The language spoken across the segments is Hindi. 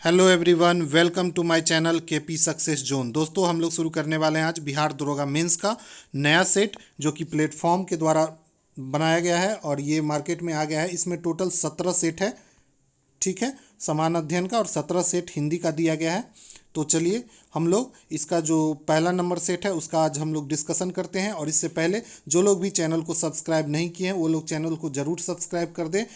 Hello everyone, welcome to my channel KP success zone. दोस्तों, हम लोग शुरू करने वाले हैं आज बिहार दरोगा मेंस का नया सेट जो कि प्लेटफॉर्म के द्वारा बनाया गया है और ये मार्केट में आ गया है। इसमें टोटल 17 सेट है, ठीक है, समान अध्ययन का, और 17 सेट हिंदी का दिया गया है। तो चलिए हम लोग इसका जो पहला नंबर सेट है उसका आज हम लोग डिस्कशन करते हैं। और इससे पहले जो लोग भी चैनल को सब्सक्राइब नहीं किए हैं वो लोग चैनल को ज़रूर सब्सक्राइब कर दें।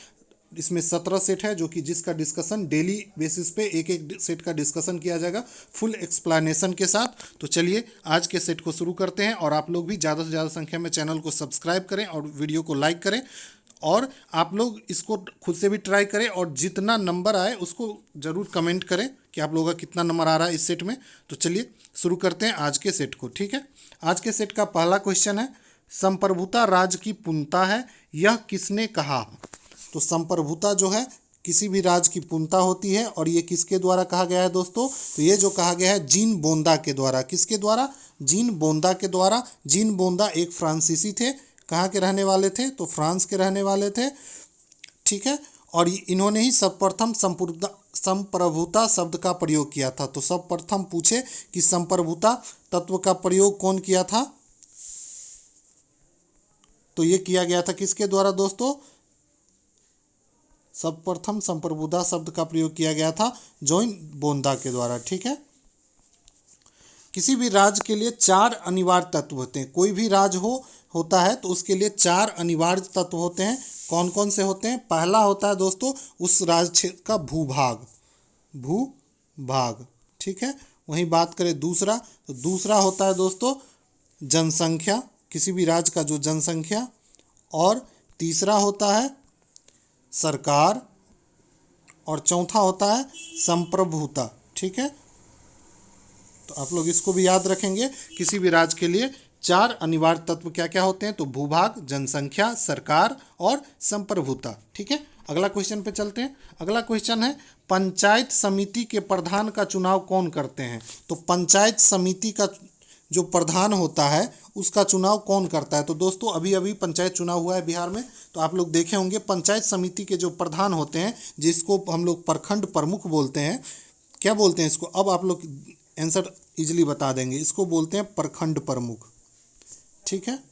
इसमें 17 सेट है जो कि जिसका डिस्कशन डेली बेसिस पे एक एक सेट का डिस्कशन किया जाएगा फुल एक्सप्लेनेशन के साथ। तो चलिए आज के सेट को शुरू करते हैं। और आप लोग भी ज़्यादा से ज़्यादा संख्या में चैनल को सब्सक्राइब करें और वीडियो को लाइक करें, और आप लोग इसको खुद से भी ट्राई करें और जितना नंबर आए उसको ज़रूर कमेंट करें कि आप लोगों का कितना नंबर आ रहा है इस सेट में। तो चलिए शुरू करते हैं आज के सेट को, ठीक है। आज के सेट का पहला क्वेश्चन है, संप्रभुता राज्य की पूर्णता है, यह किसने कहा। तो संप्रभुता जो है किसी भी राज्य की पूर्णता होती है, और ये किसके द्वारा कहा गया है दोस्तों। तो ये जो कहा गया है जीन बोंदा के द्वारा। किसके द्वारा? जीन बोंदा के द्वारा। जीन बोंदा एक फ्रांसीसी थे। कहाँ के रहने वाले थे? तो फ्रांस के रहने वाले थे, ठीक है। और इन्होंने ही सर्वप्रथम संप्रभुता शब्द का प्रयोग किया था। तो सर्वप्रथम पूछे कि संप्रभुता तत्व का प्रयोग कौन किया था, तो ये किया गया था किसके द्वारा दोस्तों? सर्वप्रथम संप्रभुता शब्द का प्रयोग किया गया था जॉन बोंदा के द्वारा, ठीक है। किसी भी राज्य के लिए 4 अनिवार्य तत्व होते हैं। कोई भी राज्य होता है तो उसके लिए 4 अनिवार्य तत्व होते हैं। कौन कौन से होते हैं? पहला होता है दोस्तों उस राज्य क्षेत्र का भूभाग, ठीक है। वहीं बात करें दूसरा, तो दूसरा होता है दोस्तों जनसंख्या, किसी भी राज्य का जो जनसंख्या। और तीसरा होता है सरकार, और चौथा होता है संप्रभुता, ठीक है। तो आप लोग इसको भी याद रखेंगे। किसी भी राज्य के लिए 4 अनिवार्य तत्व क्या क्या होते हैं? तो भूभाग, जनसंख्या, सरकार और संप्रभुता, ठीक है। अगला क्वेश्चन पे चलते हैं। अगला क्वेश्चन है, पंचायत समिति के प्रधान का चुनाव कौन करते हैं। तो पंचायत समिति का जो प्रधान होता है उसका चुनाव कौन करता है। तो दोस्तों अभी अभी पंचायत चुनाव हुआ है बिहार में, तो आप लोग देखे होंगे पंचायत समिति के जो प्रधान होते हैं, जिसको हम लोग प्रखंड प्रमुख बोलते हैं। क्या बोलते हैं इसको? अब आप लोग आंसर इजीली बता देंगे। इसको बोलते हैं प्रखंड प्रमुख, ठीक है।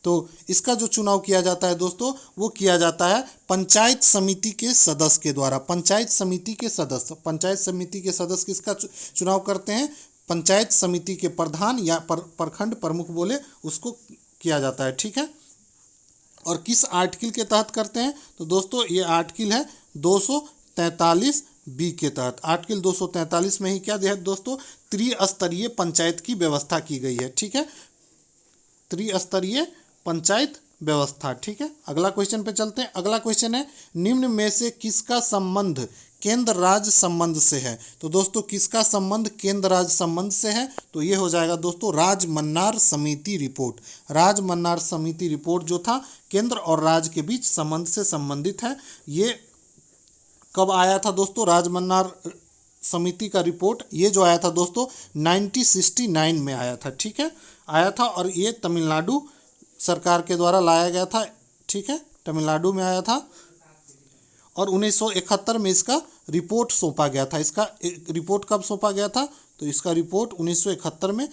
तो इसका जो चुनाव किया जाता है दोस्तों वो किया जाता है पंचायत समिति के सदस्य के द्वारा। पंचायत समिति के सदस्य किसका चुनाव करते हैं? पंचायत समिति के प्रधान या प्रखंड प्रमुख बोले उसको किया जाता है, ठीक है। और किस आर्टिकल के तहत करते हैं? तो दोस्तों ये आर्टिकल है 243 बी के तहत। आर्टिकल 243 में ही क्या दिया है दोस्तों? त्रिस्तरीय पंचायत की व्यवस्था की गई है, ठीक है। त्रिस्तरीय पंचायत व्यवस्था, ठीक है। अगला क्वेश्चन पे चलते हैं। अगला क्वेश्चन है, निम्न में से किसका संबंध केंद्र राज्य संबंध से है। तो दोस्तों किसका संबंध केंद्र राज्य संबंध से है? तो ये हो जाएगा दोस्तों राजमन्नार समिति रिपोर्ट। राजमन्नार समिति रिपोर्ट जो था केंद्र और राज्य के बीच संबंध से संबंधित है। ये कब आया था दोस्तों? राजमन्नार समिति का रिपोर्ट ये जो आया था दोस्तों 1969 में आया था, ठीक है, आया था। और ये तमिलनाडु सरकार के द्वारा लाया गया था, ठीक है, तमिलनाडु में आया था। और 1971 में इसका रिपोर्ट सौंपा गया था। इसका रिपोर्ट कब सौंपा गया था? तो इसका रिपोर्ट 1971 में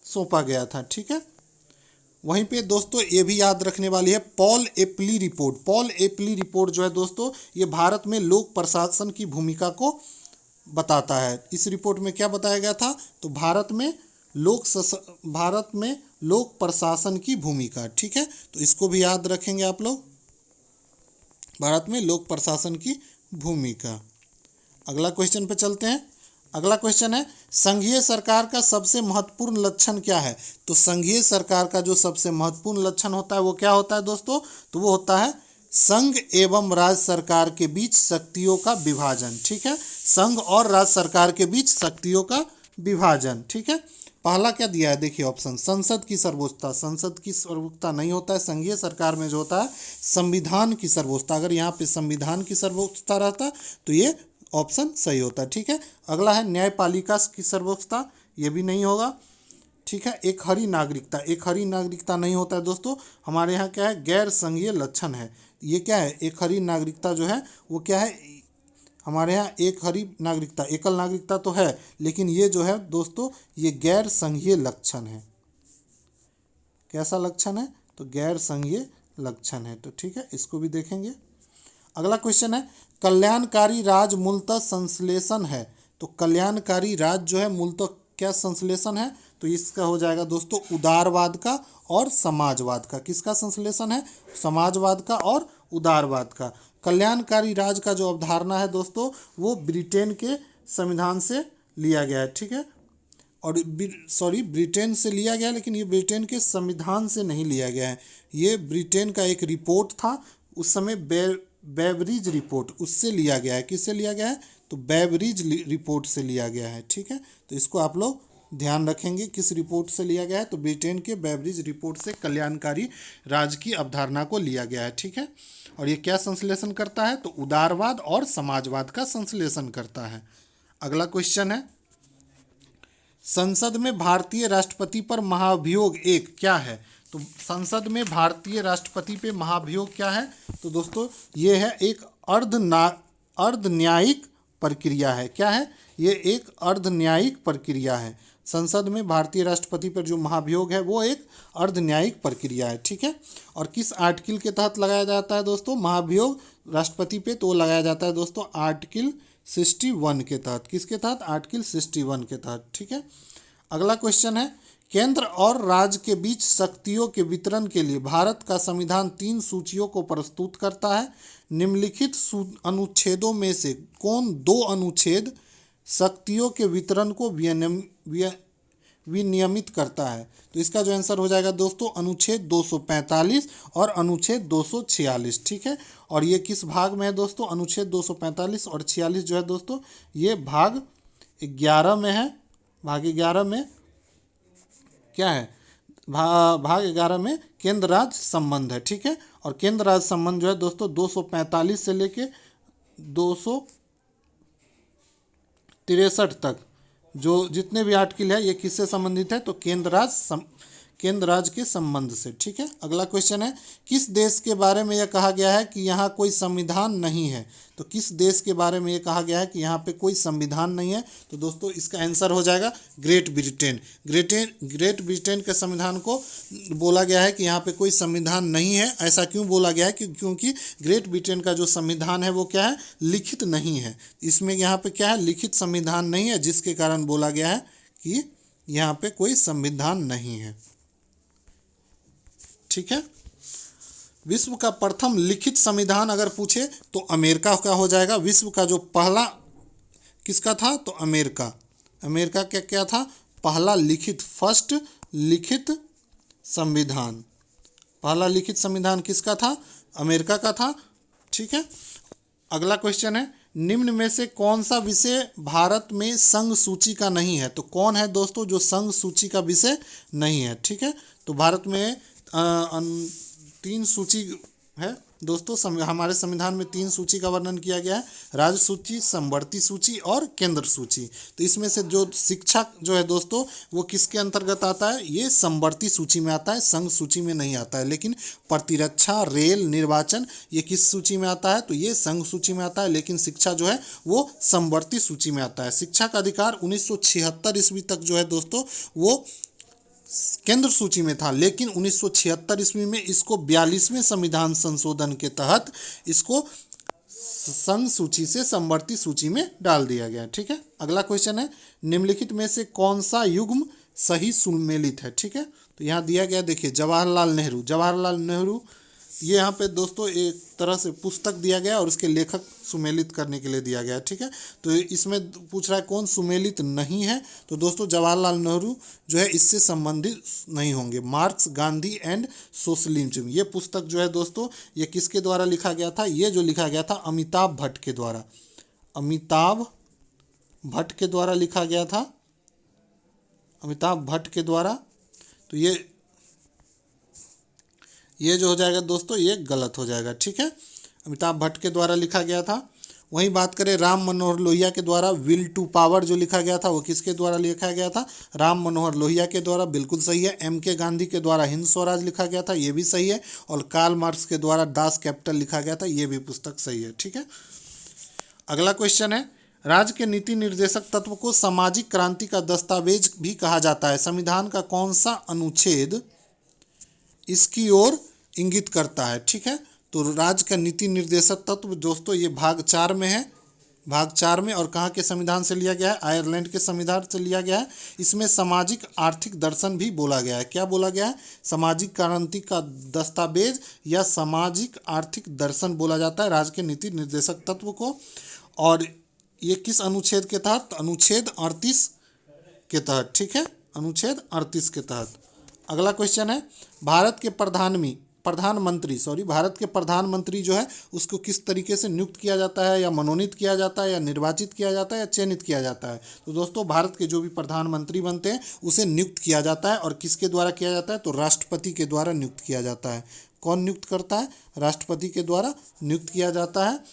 सौंपा गया था, ठीक है। वहीं पे दोस्तों ये भी याद रखने वाली है Paul aptly report. Paul aptly report जो है दोस्तों ये भारत में लोक प्रशासन की भूमिका को बताता है। इस रिपोर्ट में क्या बताया गया था? तो भारत में लोक प्रशासन की भूमिका, ठीक है। तो इसको भी याद रखेंगे आप लोग, भारत में लोक प्रशासन की भूमिका। अगला क्वेश्चन पे चलते हैं। अगला क्वेश्चन है, संघीय सरकार का सबसे महत्वपूर्ण लक्षण क्या है। तो संघीय सरकार का जो सबसे महत्वपूर्ण लक्षण होता है वो क्या होता है दोस्तों? तो वो होता है संघ एवं राज्य सरकार के बीच शक्तियों का विभाजन, ठीक है। संघ और राज्य सरकार के बीच शक्तियों का विभाजन, ठीक है। पहला क्या दिया है देखिए ऑप्शन, संसद की सर्वोच्चता। संसद की सर्वोच्चता नहीं होता है संघीय सरकार में, जो होता है संविधान की सर्वोच्चता। अगर यहाँ पे संविधान की सर्वोच्चता रहता तो ये ऑप्शन सही होता, ठीक है। अगला है न्यायपालिका की सर्वोच्चता, ये भी नहीं होगा, ठीक है। एक हरी नागरिकता नहीं होता है दोस्तों। हमारे यहाँ क्या है? गैर संघीय लक्षण है। ये क्या है? एक हरी नागरिकता जो है वो क्या है? हमारे यहाँ एक हरी नागरिकता, एकल नागरिकता तो है, लेकिन ये जो है दोस्तों ये गैर संघीय लक्षण है। कैसा लक्षण है? तो गैर संघीय लक्षण है। तो ठीक है, इसको भी देखेंगे। अगला क्वेश्चन है, कल्याणकारी राज मूलतः संश्लेषण है। तो कल्याणकारी राज जो है मूलतः क्या संश्लेषण है? तो इसका हो जाएगा दोस्तों उदारवाद का और समाजवाद का। किसका संश्लेषण है? समाजवाद का और उदारवाद का। कल्याणकारी राज का जो अवधारणा है दोस्तों वो ब्रिटेन के संविधान से लिया गया है। ठीक है, और ब्रिटेन से लिया गया है, लेकिन ये ब्रिटेन के संविधान से नहीं लिया गया है। ये ब्रिटेन का एक रिपोर्ट था उस समय, बेवरिज रिपोर्ट, उससे लिया गया है। किससे लिया गया है? तो बेवरिज रिपोर्ट से लिया गया है। ठीक है, तो इसको आप लोग ध्यान रखेंगे किस रिपोर्ट से लिया गया है। तो ब्रिटेन के बेवरिज रिपोर्ट से कल्याणकारी राज की अवधारणा को लिया गया है। ठीक है, और ये क्या संश्लेषण करता है? तो उदारवाद और समाजवाद का संश्लेषण करता है। अगला क्वेश्चन है, संसद में भारतीय राष्ट्रपति पर महाभियोग एक क्या है? तो संसद में भारतीय राष्ट्रपति पे महाभियोग क्या है? तो दोस्तों ये है एक अर्ध न्यायिक प्रक्रिया है। क्या है? ये एक अर्ध न्यायिक प्रक्रिया है। संसद में भारतीय राष्ट्रपति पर जो महाभियोग है वो एक अर्ध न्यायिक प्रक्रिया है। ठीक है, और किस आर्टिकल के तहत लगाया जाता है दोस्तों महाभियोग राष्ट्रपति पे? तो लगाया जाता है दोस्तों आर्टिकल 61 के तहत। किसके तहत? आर्टिकल 61 के तहत। ठीक है, अगला क्वेश्चन है, केंद्र और राज्य के बीच शक्तियों के वितरण के लिए भारत का संविधान 3 सूचियों को प्रस्तुत करता है। निम्नलिखित अनुच्छेदों में से कौन 2 अनुच्छेद शक्तियों के वितरण को विनियमित करता है? तो इसका जो आंसर हो जाएगा दोस्तों अनुच्छेद 245 और अनुच्छेद 246। ठीक है, और ये किस भाग में है दोस्तों? अनुच्छेद 245 और 46 जो है दोस्तों ये भाग 11 में है। भाग 11 में क्या है? भाग 11 में केंद्र राज्य संबंध है। ठीक है, और केंद्र राज्य संबंध जो है दोस्तों 245 से लेके 263 तक जो जितने भी आर्टिकल है ये किससे संबंधित है? तो केंद्र राज्य के संबंध से। ठीक है, अगला क्वेश्चन है, किस देश के बारे में यह कहा गया है कि यहाँ कोई संविधान नहीं है? तो किस देश के बारे में ये कहा गया है कि यहाँ पे कोई संविधान नहीं है? तो दोस्तों इसका आंसर हो जाएगा ग्रेट ब्रिटेन। ग्रेट ब्रिटेन के संविधान को बोला गया है कि यहाँ पे कोई संविधान नहीं है। ऐसा क्यों बोला गया है? क्योंकि ग्रेट ब्रिटेन का जो संविधान है वो क्या है? लिखित नहीं है। इसमें यहाँ पे क्या है? लिखित संविधान नहीं है, जिसके कारण बोला गया है कि यहाँ पे कोई संविधान नहीं है। ठीक है, विश्व का प्रथम लिखित संविधान अगर पूछे तो अमेरिका का हो जाएगा। विश्व का जो पहला किसका था? तो अमेरिका क्या था? पहला लिखित, फर्स्ट लिखित संविधान। पहला लिखित संविधान किसका था? अमेरिका का था। ठीक है, अगला क्वेश्चन है, निम्न में से कौन सा विषय भारत में संघ सूची का नहीं है? तो कौन है दोस्तों जो संघ सूची का विषय नहीं है? ठीक है, तो भारत में 3 सूची है दोस्तों। हमारे संविधान में 3 सूची का वर्णन किया गया है, राज्य सूची, समवर्ती सूची और केंद्र सूची। तो इसमें से जो शिक्षा जो है दोस्तों वो किसके अंतर्गत आता है? ये समवर्ती सूची में आता है, संघ सूची में नहीं आता है। लेकिन प्रतिरक्षा, रेल, निर्वाचन ये किस सूची में आता है? तो ये संघ सूची में आता है। लेकिन शिक्षा जो है वो समवर्ती सूची में आता है। शिक्षा का अधिकार 1976 ईस्वी तक जो है दोस्तों वो केंद्र सूची में था, लेकिन 1976 ईस्वी में इसको 42वें संविधान संशोधन के तहत इसको संघ सूची से समवर्ती सूची में डाल दिया गया। ठीक है, अगला क्वेश्चन है, निम्नलिखित में से कौन सा युग्म सही सुमेलित है? ठीक है, तो यहाँ दिया गया, देखिए जवाहरलाल नेहरू ये यहाँ पे दोस्तों एक तरह से पुस्तक दिया गया और उसके लेखक सुमेलित करने के लिए दिया गया। ठीक है, तो इसमें पूछ रहा है कौन सुमेलित नहीं है? तो दोस्तों जवाहरलाल नेहरू जो है इससे संबंधित नहीं होंगे। मार्क्स, गांधी एंड सोशलिज्म ये पुस्तक जो है दोस्तों ये किसके द्वारा लिखा गया था? ये जो लिखा गया था अमिताभ भट्ट के द्वारा। अमिताभ भट्ट के द्वारा लिखा गया था, अमिताभ भट्ट के द्वारा। तो ये जो हो जाएगा दोस्तों ये गलत हो जाएगा। ठीक है, अमिताभ भट्ट के द्वारा लिखा गया था। वहीं बात करें राम मनोहर लोहिया के द्वारा विल टू पावर जो लिखा गया था वो किसके द्वारा लिखा गया था? राम मनोहर लोहिया के द्वारा, बिल्कुल सही है। M.K. गांधी के द्वारा हिंद स्वराज लिखा गया था, ये भी सही है। और कार्ल मार्क्स के द्वारा दास कैपिटल लिखा गया था, ये भी पुस्तक सही है। ठीक है, अगला क्वेश्चन है, राज्य के नीति निर्देशक तत्व को सामाजिक क्रांति का दस्तावेज भी कहा जाता है। संविधान का कौन सा अनुच्छेद इसकी ओर इंगित करता है? ठीक है, तो राज्य का नीति निर्देशक तत्व दोस्तों ये भाग 4 में है, भाग 4 में, और कहाँ के संविधान से लिया गया है? आयरलैंड के संविधान से लिया गया है। इसमें सामाजिक आर्थिक दर्शन भी बोला गया है। क्या बोला गया है? सामाजिक क्रांति का दस्तावेज या सामाजिक आर्थिक दर्शन बोला जाता है राज्य के नीति निर्देशक तत्व को। और ये किस अनुच्छेद के तहत? अनुच्छेद 38 के तहत। ठीक है, अनुच्छेद 38 के तहत। अगला क्वेश्चन है, भारत के प्रधानमंत्री जो है उसको किस तरीके से नियुक्त किया जाता है, या मनोनीत किया जाता है, या निर्वाचित किया जाता है, या चयनित किया जाता है? तो दोस्तों भारत के जो भी प्रधानमंत्री बनते हैं उसे नियुक्त किया जाता है, और किसके द्वारा किया जाता है? तो राष्ट्रपति के द्वारा नियुक्त किया जाता है। कौन नियुक्त करता है? राष्ट्रपति के द्वारा नियुक्त किया जाता है।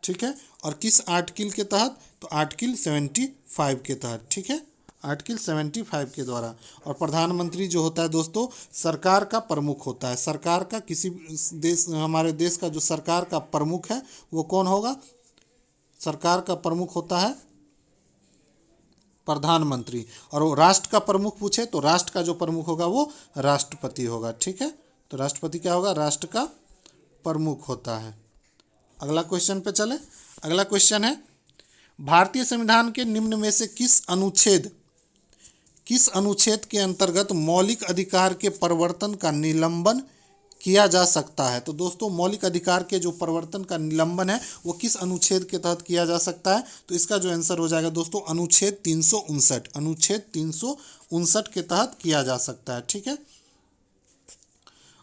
ठीक है, और किस आर्टिकल के तहत? तो आर्टिकल 75 के तहत। ठीक है, आर्टिकल 75 के द्वारा। और प्रधानमंत्री जो होता है दोस्तों सरकार का प्रमुख होता है। सरकार का किसी देश, हमारे देश का जो सरकार का प्रमुख है वो कौन होगा? सरकार का प्रमुख होता है प्रधानमंत्री। और वो राष्ट्र का प्रमुख पूछे तो राष्ट्र का जो प्रमुख होगा वो राष्ट्रपति होगा। ठीक है, तो राष्ट्रपति क्या होगा? राष्ट्र का प्रमुख होता है। अगला क्वेश्चन पे चले। अगला क्वेश्चन है, भारतीय संविधान के निम्न में से किस अनुच्छेद के अंतर्गत मौलिक अधिकार के परिवर्तन का निलंबन किया जा सकता है? तो दोस्तों मौलिक अधिकार के जो परिवर्तन का निलंबन है वो किस अनुच्छेद के तहत किया जा सकता है? तो इसका जो आंसर हो जाएगा दोस्तों अनुच्छेद 359। अनुच्छेद 359 के तहत किया जा सकता है। ठीक है,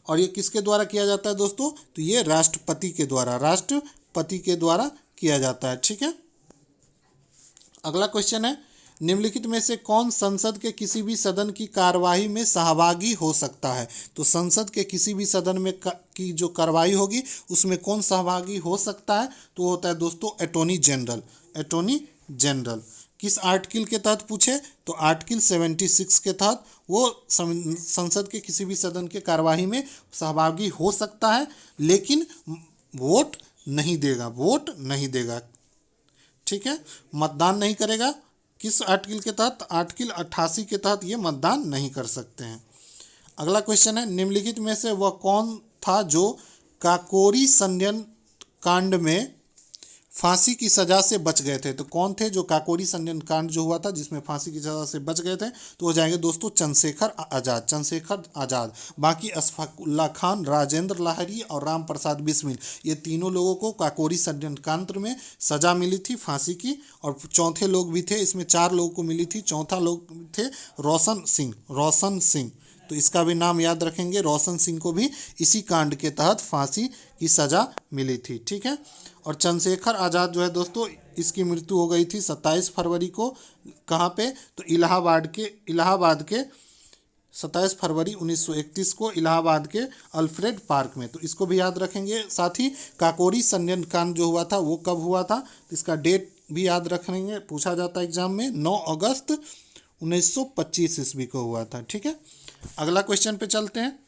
और ये किसके द्वारा किया जाता है दोस्तों? तो ये राष्ट्रपति के द्वारा किया जाता है। ठीक है, अगला क्वेश्चन है, निम्नलिखित में से कौन संसद के किसी भी सदन की कार्यवाही में सहभागी हो सकता है? तो संसद के किसी भी सदन में की जो कार्यवाही होगी उसमें कौन सहभागी हो सकता है? तो वो होता है दोस्तों अटॉर्नी जनरल। किस आर्टिकल के तहत पूछे? तो आर्टिकल 76 के तहत वो संसद के किसी भी सदन के कार्यवाही में सहभागी हो सकता है, लेकिन वोट नहीं देगा। ठीक है, मतदान नहीं करेगा। किस आर्टिकल के तहत? आर्टिकल 88 के तहत ये मतदान नहीं कर सकते हैं। अगला क्वेश्चन है, निम्नलिखित में से वह कौन था जो काकोरी संयंत्र कांड में फांसी की सजा से बच गए थे? तो कौन थे जो काकोरी संयंत्र कांड जो हुआ था जिसमें फांसी की सजा से बच गए थे? तो हो जाएंगे दोस्तों चंद्रशेखर आज़ाद। बाकी अशफाकुल्ला खान, राजेंद्र लाहिड़ी और राम प्रसाद बिस्मिल, ये तीनों लोगों को काकोरी षड्यंत्र कांड में सजा मिली थी फांसी की। और चौथे लोग भी थे, इसमें 4 लोगों को मिली थी। चौथा लोग थे रोशन सिंह। तो इसका भी नाम याद रखेंगे, रोशन सिंह को भी इसी कांड के तहत फांसी की सजा मिली थी। ठीक है, और चंद्रशेखर आज़ाद जो है दोस्तों इसकी मृत्यु हो गई थी 27 फरवरी को। कहाँ पे? तो इलाहाबाद के 27 फरवरी 1931 को इलाहाबाद के अल्फ्रेड पार्क में। तो इसको भी याद रखेंगे। साथ ही काकोरी संयंत्र कांड जो हुआ था वो कब हुआ था? तो इसका डेट भी याद रखेंगे, पूछा जाता है एग्जाम में। 9 अगस्त 1925 ईस्वी को हुआ था। ठीक है, अगला क्वेश्चन पे चलते हैं।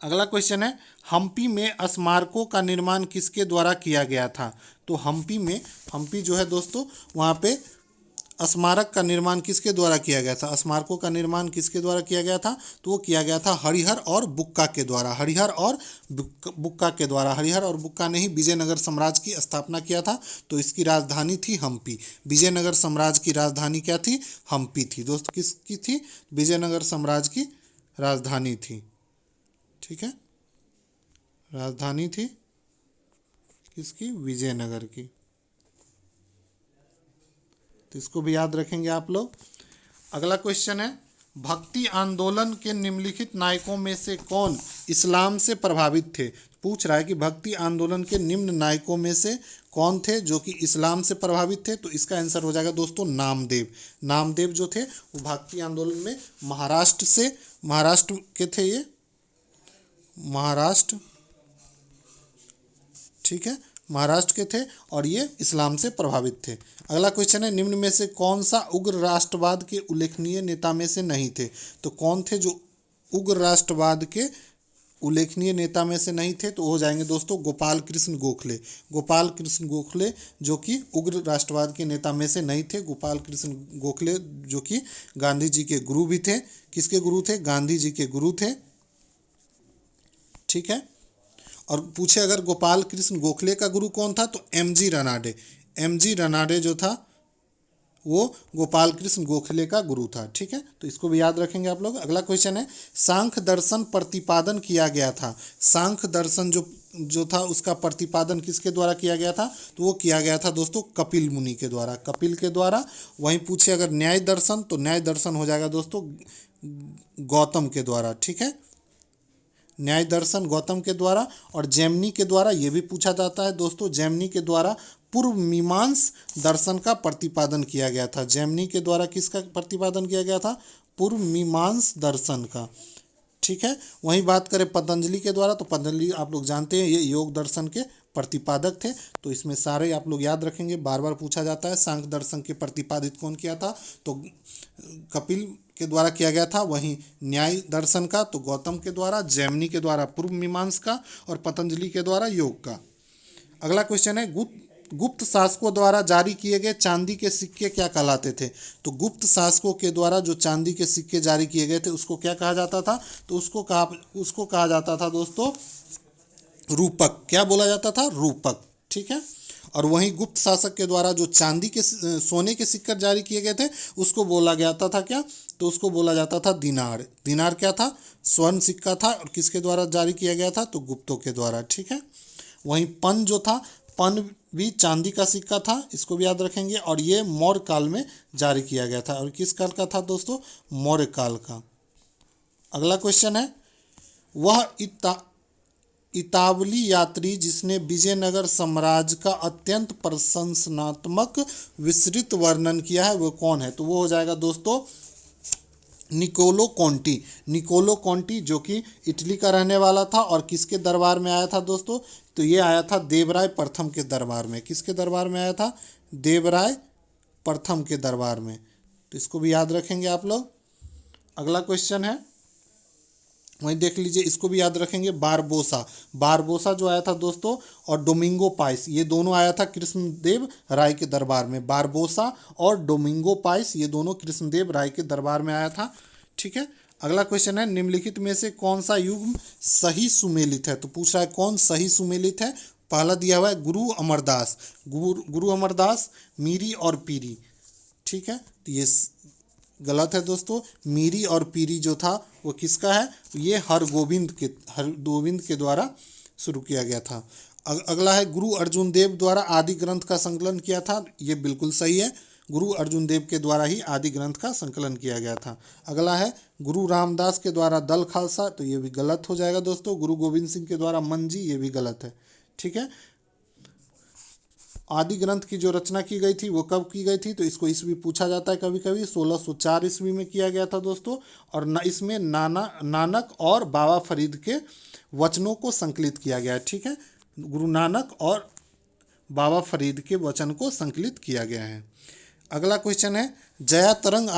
अगला क्वेश्चन है, हम्पी में स्मारकों का निर्माण किसके द्वारा किया गया था? तो हम्पी जो है दोस्तों वहाँ पे स्मारक का निर्माण किसके द्वारा किया गया था? स्मारकों का निर्माण किसके द्वारा किया गया था? तो वो किया गया था हरिहर और बुक्का के द्वारा। हरिहर और बुक्का ने ही विजयनगर साम्राज्य की स्थापना किया था। तो इसकी राजधानी थी हम्पी। विजयनगर साम्राज्य की राजधानी क्या थी? हम्पी थी। दोस्तों किसकी थी? विजयनगर साम्राज्य की राजधानी थी। ठीक है, राजधानी थी किसकी? विजयनगर की। तो इसको भी याद रखेंगे आप लोग। अगला क्वेश्चन है, भक्ति आंदोलन के निम्नलिखित नायकों में से कौन इस्लाम से प्रभावित थे? पूछ रहा है कि भक्ति आंदोलन के निम्न नायकों में से कौन थे जो कि इस्लाम से प्रभावित थे? तो इसका आंसर हो जाएगा दोस्तों नामदेव जो थे वो भक्ति आंदोलन में महाराष्ट्र के थे। ये महाराष्ट्र, ठीक है, महाराष्ट्र के थे और ये इस्लाम से प्रभावित थे। अगला क्वेश्चन है, निम्न में से कौन सा उग्र राष्ट्रवाद के उल्लेखनीय नेता में से नहीं थे? तो कौन थे जो उग्र राष्ट्रवाद के उल्लेखनीय नेता में से नहीं थे, तो हो जाएंगे दोस्तों गोपाल कृष्ण गोखले। गोपाल कृष्ण गोखले जो कि उग्र राष्ट्रवाद के नेता में से नहीं थे। गोपाल कृष्ण गोखले जो कि गांधी जी के गुरु भी थे। किसके गुरु थे? गांधी जी के गुरु थे। ठीक है। और पूछे अगर गोपाल कृष्ण गोखले का गुरु कौन था, तो एमजी रनाडे। एमजी रनाडे जो था वो गोपाल कृष्ण गोखले का गुरु था। ठीक है, तो इसको भी याद रखेंगे आप लोग। अगला क्वेश्चन है, सांख्य दर्शन प्रतिपादन किया गया था। सांख्य दर्शन जो था उसका प्रतिपादन किसके द्वारा किया गया था? तो वो किया गया था दोस्तों कपिल मुनि के द्वारा। कपिल के द्वारा। वहीं पूछे अगर न्याय दर्शन, तो न्याय दर्शन हो जाएगा दोस्तों गौतम के द्वारा। ठीक है, न्याय दर्शन गौतम के द्वारा। और जैमिनी के द्वारा ये भी पूछा जाता है दोस्तों, जैमिनी के द्वारा पूर्व मीमांस दर्शन का प्रतिपादन किया गया था। जैमिनी के द्वारा किसका प्रतिपादन किया गया था? पूर्व मीमांस दर्शन का। ठीक है, वहीं बात करें पतंजलि के द्वारा, तो पतंजलि आप लोग जानते हैं ये योग दर्शन के प्रतिपादक थे। तो इसमें सारे आप लोग याद रखेंगे, बार बार पूछा जाता है सांख्य दर्शन के प्रतिपादित कौन किया था, तो कपिल के द्वारा किया गया था। वहीं न्याय दर्शन का तो गौतम के द्वारा, जैमिनी के द्वारा पूर्व मीमांस का, और पतंजलि के द्वारा योग का। अगला क्वेश्चन है, गुप्त शासकों द्वारा जारी किए गए चांदी के सिक्के क्या कहलाते थे? तो गुप्त शासकों के द्वारा जो चांदी के सिक्के जारी किए गए थे उसको क्या कहा जाता था? तो उसको कहा जाता था दोस्तों रूपक। क्या बोला जाता था? रूपक। ठीक है। और वहीं गुप्त शासक के द्वारा जो चांदी के सोने के सिक्के जारी किए गए थे उसको बोला जाता था क्या? तो उसको बोला जाता था दिनार। दिनार क्या था? स्वर्ण सिक्का था। और किसके द्वारा जारी किया गया था? तो गुप्तों के द्वारा। ठीक है। वहीं पन जो था, पन भी चांदी का सिक्का था, इसको भी याद रखेंगे। और ये मौर्य काल में जारी किया गया था। और किस काल का था दोस्तों? मौर्य काल का। अगला क्वेश्चन है, वह इतावली यात्री जिसने विजयनगर साम्राज्य का अत्यंत प्रशंसनात्मक विस्तृत वर्णन किया है वो कौन है? तो वो हो जाएगा दोस्तों निकोलो कॉन्टी। निकोलो कॉन्टी जो कि इटली का रहने वाला था। और किसके दरबार में आया था दोस्तों? तो ये आया था देवराय प्रथम के दरबार में। किसके दरबार में आया था? देवराय प्रथम के दरबार में। तो इसको भी याद रखेंगे आप लोग। अगला क्वेश्चन है, वहीं देख लीजिए, इसको भी याद रखेंगे, बारबोसा। बारबोसा जो आया था दोस्तों, और डोमिंगो पाइस, ये दोनों आया था कृष्णदेव राय के दरबार में। बारबोसा और डोमिंगो पाइस ये दोनों कृष्णदेव राय के दरबार में आया था। ठीक है। अगला क्वेश्चन है, निम्नलिखित में से कौन सा युग्म सही सुमेलित है? तो पूछ रहा है कौन सही सुमेलित है। पहला दिया हुआ है गुरु अमरदास। गुरु अमरदास, मीरी और पीरी। ठीक है, तो ये गलत है दोस्तों। मीरी और पीरी जो था वो किसका है? ये हरगोविंद के द्वारा शुरू किया गया था। अगला है, गुरु अर्जुन देव द्वारा आदि ग्रंथ का संकलन किया था। ये बिल्कुल सही है, गुरु अर्जुन देव के द्वारा ही आदि ग्रंथ का संकलन किया गया था। अगला है, गुरु रामदास के द्वारा दल खालसा। तो ये भी गलत हो जाएगा दोस्तों। गुरु गोविंद सिंह के द्वारा मंजी, ये भी गलत है। ठीक है। आदि ग्रंथ की जो रचना की गई थी वो कब की गई थी? तो इसको ईस्वी पूछा जाता है कभी कभी। 1604 ईस्वी में किया गया था दोस्तों। और इसमें नानक और बाबा फरीद के वचनों को संकलित किया गया है। ठीक है, गुरु नानक और बाबा फरीद के वचन को संकलित किया गया है। अगला क्वेश्चन है, जया तरंग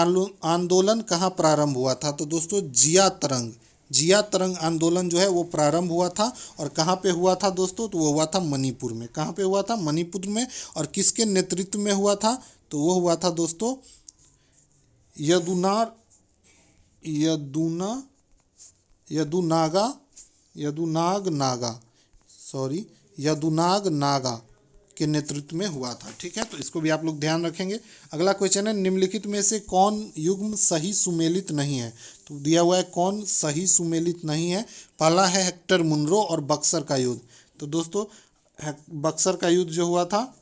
आंदोलन कहाँ प्रारंभ हुआ था? तो दोस्तों जिया तरंग आंदोलन जो है वो प्रारंभ हुआ था। और कहाँ पे हुआ था दोस्तों? तो वो हुआ था मणिपुर में। कहाँ पे हुआ था? मणिपुर में। और किसके नेतृत्व में हुआ था? तो वो हुआ था दोस्तों यदुनाग नागा के नेतृत्व में हुआ था। ठीक है, तो इसको भी आप लोग ध्यान रखेंगे। अगला क्वेश्चन है, निम्नलिखित में से कौन युग्म सही सुमेलित नहीं है? तो दिया हुआ है कौन सही सुमेलित नहीं है। पहला है हेक्टर मुनरो और बक्सर का युद्ध। तो दोस्तों बक्सर का युद्ध जो हुआ था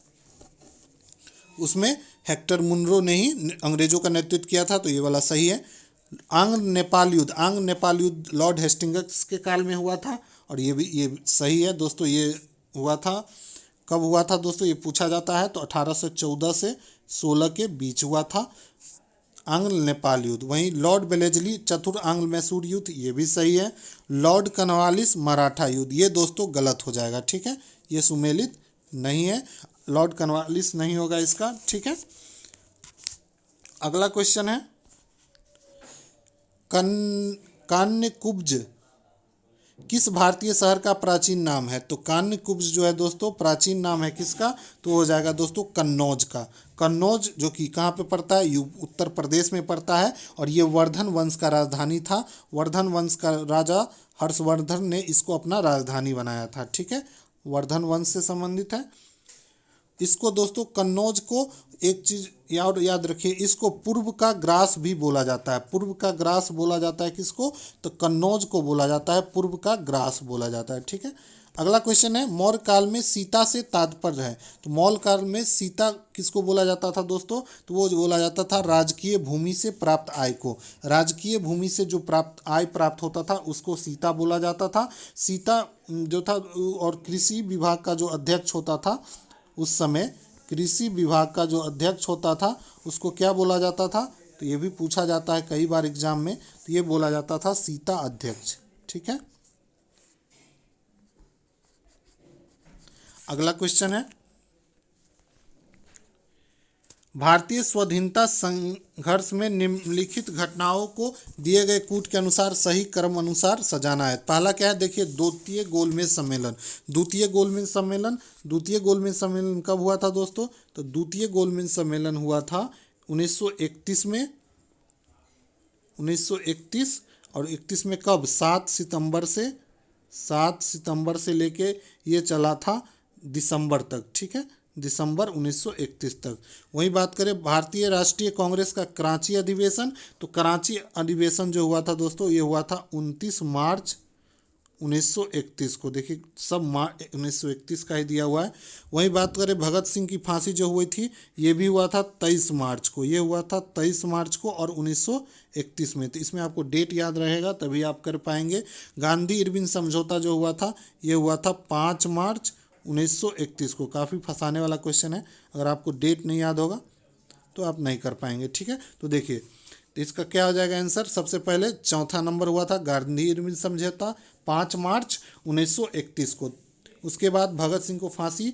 उसमें हेक्टर मुनरो ने ही अंग्रेजों का नेतृत्व किया था। तो ये वाला सही है। आंग्र नेपाल युद्ध लॉर्ड हेस्टिंग्स के काल में हुआ था। और ये सही है दोस्तों। ये हुआ था, कब हुआ था दोस्तों? ये पूछा जाता है। तो 1814 से 16 के बीच हुआ था आंग्ल नेपाल युद्ध। वहीं लॉर्ड बेलेजली चतुर आंग्ल मैसूर युद्ध, ये भी सही है। लॉर्ड कॉर्नवालिस मराठा युद्ध, ये दोस्तों गलत हो जाएगा। ठीक है, ये सुमेलित नहीं है। लॉर्ड कॉर्नवालिस नहीं होगा इसका। ठीक है। अगला क्वेश्चन है, कान्यकुब्ज किस भारतीय शहर का प्राचीन नाम है? तो कान्यकुब्ज जो है दोस्तों प्राचीन नाम है किसका? तो हो जाएगा दोस्तों कन्नौज का। कन्नौज जो कि कहाँ पे पड़ता है? उत्तर प्रदेश में पड़ता है और ये वर्धन वंश का राजधानी था। वर्धन वंश का राजा हर्षवर्धन ने इसको अपना राजधानी बनाया था। ठीक है, वर्धन वंश से संबंधित है। इसको दोस्तों कन्नौज को एक चीज याद रखिए, इसको पूर्व का ग्रास भी बोला जाता है। पूर्व का ग्रास बोला जाता है किसको? तो कन्नौज को बोला जाता है पूर्व का ग्रास बोला जाता है। ठीक है, अगला क्वेश्चन है मौर्य काल में सीता से तात्पर्य है। तो मौर्य काल में सीता किसको बोला जाता था दोस्तों? तो वो बोला जाता था राजकीय भूमि से प्राप्त आय को। राजकीय भूमि से जो प्राप्त आय प्राप्त होता था उसको सीता बोला जाता था। सीता जो था और कृषि विभाग का जो अध्यक्ष होता था उस समय, कृषि विभाग का जो अध्यक्ष होता था उसको क्या बोला जाता था? तो ये भी पूछा जाता है कई बार एग्जाम में। तो ये बोला जाता था सीता अध्यक्ष। ठीक है, अगला क्वेश्चन है भारतीय स्वाधीनता संघर्ष में निम्नलिखित घटनाओं को दिए गए कूट के अनुसार सही क्रम अनुसार सजाना है। पहला क्या है? देखिए, द्वितीय गोलमेज सम्मेलन। द्वितीय गोलमेज सम्मेलन, द्वितीय गोलमेज सम्मेलन कब हुआ था दोस्तों? तो द्वितीय गोलमेज सम्मेलन हुआ था 1931 में। 1931 और 31 में कब? 7 सितंबर से लेके ये चला था दिसंबर तक। ठीक है, दिसंबर 1931 तक। वही बात करें भारतीय राष्ट्रीय कांग्रेस का कराची अधिवेशन, तो कराची अधिवेशन जो हुआ था दोस्तों ये हुआ था 29 मार्च 1931 को। देखिए सब 1931 का ही दिया हुआ है। वही बात करें भगत सिंह की फांसी जो हुई थी ये भी हुआ था 23 मार्च को। ये हुआ था 23 मार्च को और 1931 में। तो इसमें आपको डेट याद रहेगा तभी आप कर पाएंगे। गांधी इरविन समझौता जो हुआ था ये हुआ था 5 मार्च 1931 को। काफ़ी फंसाने वाला क्वेश्चन है, अगर आपको डेट नहीं याद होगा तो आप नहीं कर पाएंगे। ठीक है, तो देखिए तो इसका क्या हो जाएगा आंसर? सबसे पहले चौथा नंबर हुआ था गांधी इरविन समझौता 5 मार्च 1931 को। उसके बाद भगत सिंह को फांसी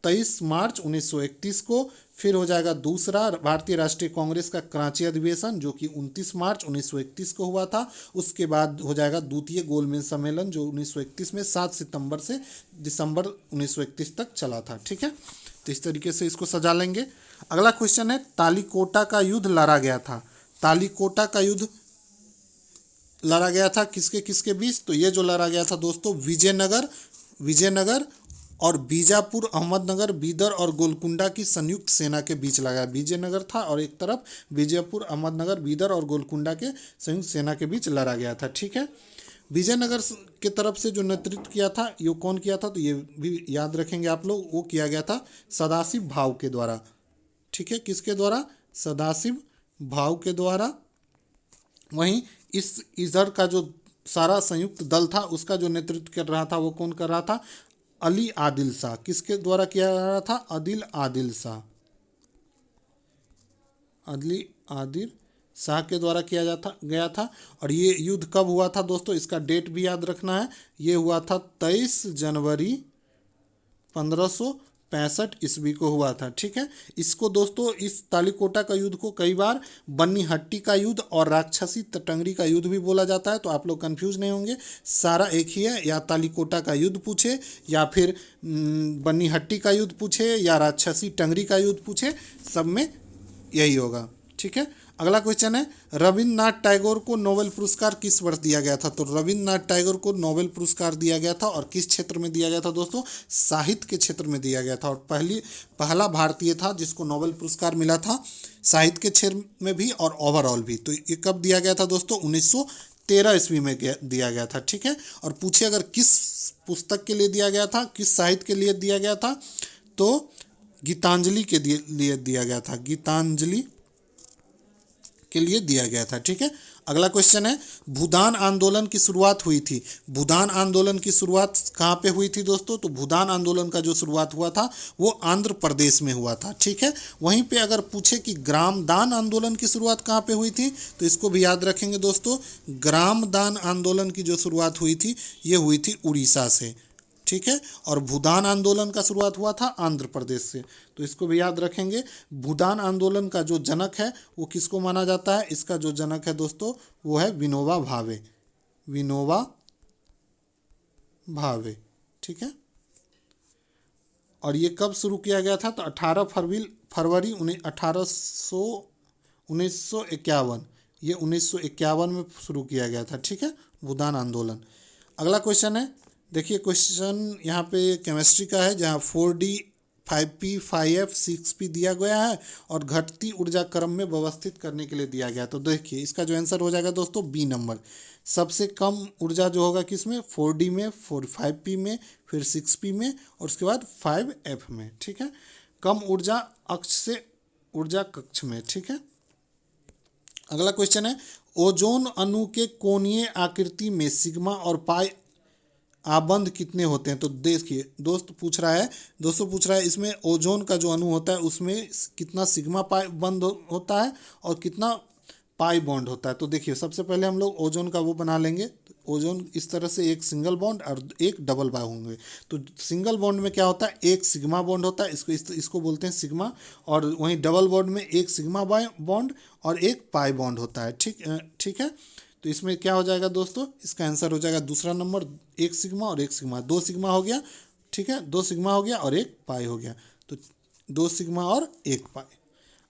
23 मार्च 1931 को। फिर हो जाएगा दूसरा भारतीय राष्ट्रीय कांग्रेस का कराची अधिवेशन जो कि 29 मार्च 1931 को हुआ था। उसके बाद हो जाएगा द्वितीय गोलमेज सम्मेलन जो 1931 में 7 सितंबर से दिसंबर 1931 तक चला था। ठीक है, तो इस तरीके से इसको सजा लेंगे। अगला क्वेश्चन है तालीकोटा का युद्ध लड़ा गया था। तालीकोटा का युद्ध लड़ा गया था किसके किसके बीच? तो ये जो लड़ा गया था दोस्तों विजयनगर और बीजापुर, अहमदनगर, बीदर और गोलकुंडा की संयुक्त सेना के बीच लगा। विजयनगर था और एक तरफ बीजापुर, अहमदनगर, बीदर और गोलकुंडा के संयुक्त सेना के बीच लड़ा गया था। ठीक है, विजयनगर के तरफ से जो नेतृत्व किया था ये कौन किया था? तो ये भी याद रखेंगे आप लोग, वो किया गया था सदाशिव भाव के द्वारा। ठीक है, किसके द्वारा? सदाशिव भाव के द्वारा। वहीं इधर का जो सारा संयुक्त दल था उसका जो नेतृत्व कर रहा था वो कौन कर रहा था? अली आदिल शाह। किसके द्वारा किया जा रहा था? आदिल शाह के द्वारा किया जाता गया था। और ये युद्ध कब हुआ था दोस्तों? इसका डेट भी याद रखना है। ये हुआ था 23 जनवरी 1565 ईस्वी को हुआ था। ठीक है, इसको दोस्तों इस तालीकोटा का युद्ध को कई बार बन्नी हट्टी का युद्ध और राक्षसी तटंगरी का युद्ध भी बोला जाता है। तो आप लोग कंफ्यूज नहीं होंगे, सारा एक ही है। या तालीकोटा का युद्ध पूछे या फिर बन्नी हट्टी का युद्ध पूछे या राक्षसी टंगरी का युद्ध पूछे, सब में यही होगा। ठीक है, अगला क्वेश्चन है रविन्द्रनाथ टैगोर को नोबेल पुरस्कार किस वर्ष दिया गया था? तो रविन्द्रनाथ टैगोर को नोबेल पुरस्कार दिया गया था और किस क्षेत्र में दिया गया था दोस्तों? साहित्य के क्षेत्र में दिया गया था। और पहला भारतीय था जिसको नोबेल पुरस्कार मिला था साहित्य के क्षेत्र में भी और ओवरऑल भी। तो ये कब दिया गया था दोस्तों? 1913 ईस्वी में दिया गया था। ठीक है, और पूछे अगर किस पुस्तक के लिए दिया गया था, किस साहित्य के लिए दिया गया था, तो गीतांजलि के लिए दिया गया था। गीतांजलि के लिए दिया गया था। ठीक है, अगला क्वेश्चन है भूदान आंदोलन की शुरुआत हुई थी। भूदान आंदोलन की शुरुआत कहाँ पे हुई थी दोस्तों? तो भूदान आंदोलन का जो शुरुआत हुआ था वो आंध्र प्रदेश में हुआ था। ठीक है, वहीं पे अगर पूछे कि ग्राम दान आंदोलन की शुरुआत कहाँ पे हुई थी तो इसको भी याद रखेंगे दोस्तों। ग्राम दान आंदोलन की जो शुरुआत हुई थी ये हुई थी उड़ीसा से। ठीक है, और भूदान आंदोलन का शुरुआत हुआ था आंध्र प्रदेश से। तो इसको भी याद रखेंगे। भूदान आंदोलन का जो जनक है वो किसको माना जाता है? इसका जो जनक है दोस्तों वो है विनोबा भावे। विनोबा भावे। ठीक है, और ये कब शुरू किया गया था? तो 18 फरवरी 1951, ये 1951 में शुरू किया गया था। ठीक है, भूदान आंदोलन। अगला क्वेश्चन है, देखिए क्वेश्चन यहाँ पे केमिस्ट्री का है, जहाँ 4D 5P 5F 6P दिया गया है और घटती ऊर्जा क्रम में व्यवस्थित करने के लिए दिया गया। तो देखिए इसका जो आंसर हो जाएगा दोस्तों बी नंबर। सबसे कम ऊर्जा जो होगा किसमें? 4D में, 5P में, फिर 6P में और उसके बाद 5F में। ठीक है, कम ऊर्जा अक्ष से ऊर्जा कक्ष में। ठीक है, अगला क्वेश्चन है, ओजोन अणु के कोणीय आकृति में सिग्मा और पाई आबंध कितने होते हैं? तो देखिए दोस्तों पूछ रहा है इसमें ओजोन का जो अणु होता है उसमें कितना सिग्मा पाई बंध होता है और कितना पाई बॉन्ड होता है। तो देखिए सबसे पहले हम लोग ओजोन का वो बना लेंगे। ओजोन इस तरह से एक सिंगल बॉन्ड और एक डबल बॉन्ड होंगे। तो सिंगल बॉन्ड में क्या होता है? एक सिग्मा बॉन्ड होता है, इसको बोलते हैं सिग्मा। और वहीं डबल बॉन्ड में एक सिग्मा बॉन्ड और एक पाई बॉन्ड होता है। ठीक है, तो इसमें क्या हो जाएगा दोस्तों? इसका आंसर हो जाएगा दूसरा नंबर, एक सिग्मा और एक सिग्मा, दो सिग्मा हो गया। ठीक है, दो सिग्मा हो गया और एक पाई हो गया, तो दो सिग्मा और एक पाई।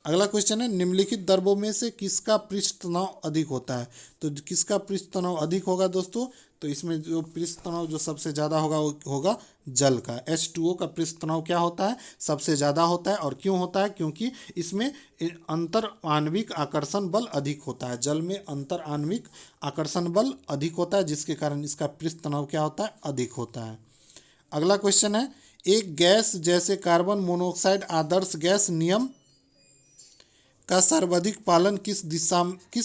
अगला क्वेश्चन है, निम्नलिखित द्रव्यों में से किसका पृष्ठ तनाव अधिक होता है? तो किसका पृष्ठ तनाव अधिक होगा दोस्तों? तो इसमें जो पृष्ठ तनाव जो सबसे ज़्यादा होगा वो होगा जल का। H2O का पृष्ठ तनाव क्या होता है? सबसे ज़्यादा होता है। और क्यों होता है? क्योंकि इसमें अंतर आणविक आकर्षण बल अधिक होता है। जल में अंतर आणविक आकर्षण बल अधिक होता है, जिसके कारण इसका पृष्ठ तनाव क्या होता है? अधिक होता है। अगला क्वेश्चन है, एक गैस जैसे कार्बन मोनोऑक्साइड आदर्श गैस नियम का सर्वाधिक पालन किस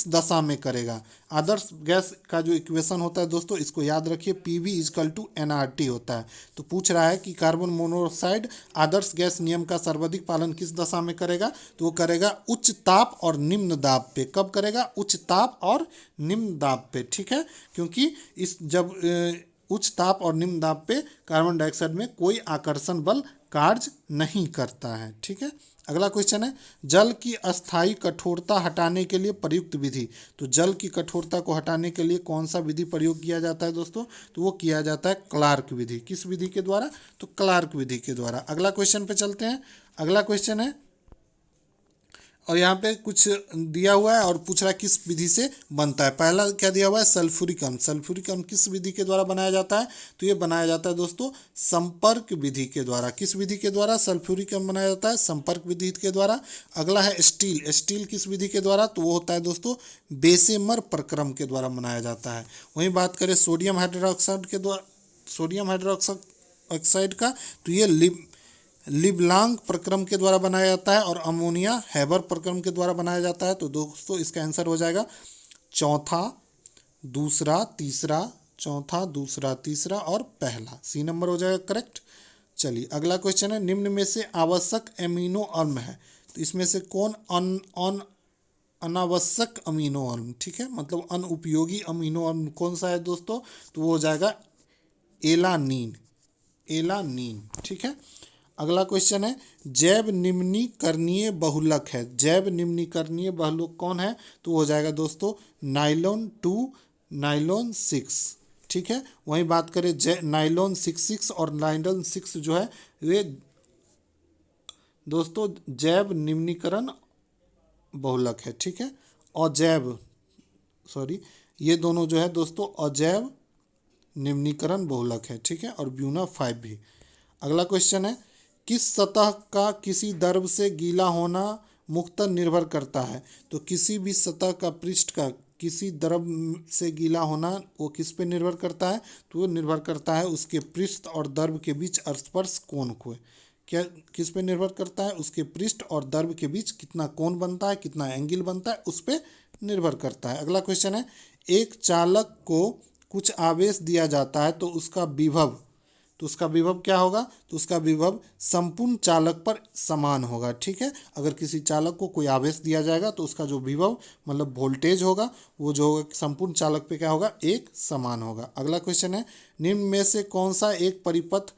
दशा में करेगा? आदर्श गैस का जो इक्वेशन होता है दोस्तों, इसको याद रखिए, PV = nRT होता है। तो पूछ रहा है कि कार्बन मोनोऑक्साइड आदर्श गैस नियम का सर्वाधिक पालन किस दशा में करेगा? तो वो करेगा उच्च ताप और निम्न दाब पे। कब करेगा? उच्च ताप और निम्न दाब पे। ठीक है, क्योंकि उच्च ताप और निम्न दाब पे कार्बन डाइऑक्साइड में कोई आकर्षण बल कार्य नहीं करता है। ठीक है, अगला क्वेश्चन है, जल की अस्थायी कठोरता हटाने के लिए प्रयुक्त विधि। तो जल की कठोरता को हटाने के लिए कौन सा विधि प्रयोग किया जाता है दोस्तों? तो वो किया जाता है क्लार्क विधि। किस विधि के द्वारा? तो क्लार्क विधि के द्वारा। अगला क्वेश्चन पे चलते हैं। अगला क्वेश्चन है, और यहाँ पे कुछ दिया हुआ है और पूछ रहा है किस विधि से बनता है। पहला क्या दिया हुआ है? सल्फ्यूरिक अम्ल। सल्फ्यूरिक अम्ल किस विधि के द्वारा बनाया जाता है? तो ये बनाया जाता है दोस्तों संपर्क विधि के द्वारा। किस विधि के द्वारा सल्फ्यूरिक अम्ल बनाया जाता है? संपर्क विधि के द्वारा। अगला है स्टील। स्टील किस विधि के द्वारा? तो वो होता है दोस्तों बेसेमर प्रक्रम के द्वारा बनाया जाता है। वहीं बात करें सोडियम हाइड्रोक्साइड के द्वारा, सोडियम हाइड्रोक्साइड का, तो ये लिबलांग प्रक्रम के द्वारा बनाया जाता है। और अमोनिया हैबर प्रक्रम के द्वारा बनाया जाता है। तो दोस्तों इसका आंसर हो जाएगा चौथा, दूसरा, तीसरा, चौथा, दूसरा, तीसरा और पहला। सी नंबर हो जाएगा करेक्ट। चलिए अगला क्वेश्चन है, निम्न में से आवश्यक एमिनो अम्ल है। तो इसमें से कौन अनावश्यक अमीनो अम्ल, ठीक है, मतलब अनुपयोगी अमीनो अम्ल कौन सा है दोस्तों? तो वो हो जाएगा एलानीन। ठीक है, अगला क्वेश्चन है, जैव निम्नीकरणीय बहुलक है। जैव निम्नीकरणीय बहुलक कौन है? तो हो जाएगा दोस्तों नाइलॉन 2, नाइलॉन 6। ठीक है, वहीं बात करें नाइलॉन 66 और नाइलॉन 6 जो है वे दोस्तों जैव निम्नीकरण बहुलक है। ठीक है, ये दोनों जो है दोस्तों अजैव निम्नीकरण बहुलक है। ठीक है, और ब्यूना 5 भी। अगला क्वेश्चन है, किस सतह का किसी द्रव से गीला होना मुख्यतः निर्भर करता है? तो किसी भी सतह का पृष्ठ का किसी द्रव से गीला होना वो किस पे निर्भर करता है? तो वो निर्भर करता है उसके पृष्ठ और द्रव के बीच स्पर्श कोण को। क्या किस पे निर्भर करता है? उसके पृष्ठ और द्रव के बीच कितना कोण बनता है, कितना एंगल बनता है, उस पर निर्भर करता है। अगला क्वेश्चन है, एक चालक को कुछ आवेश दिया जाता है तो उसका विभव क्या होगा? तो उसका विभव संपूर्ण चालक पर समान होगा। ठीक है, अगर किसी चालक को कोई आवेश दिया जाएगा तो उसका जो विभव मतलब वोल्टेज होगा वो जो होगा संपूर्ण चालक पे क्या होगा? एक समान होगा। अगला क्वेश्चन है, निम्न में से कौन सा एक परिपथ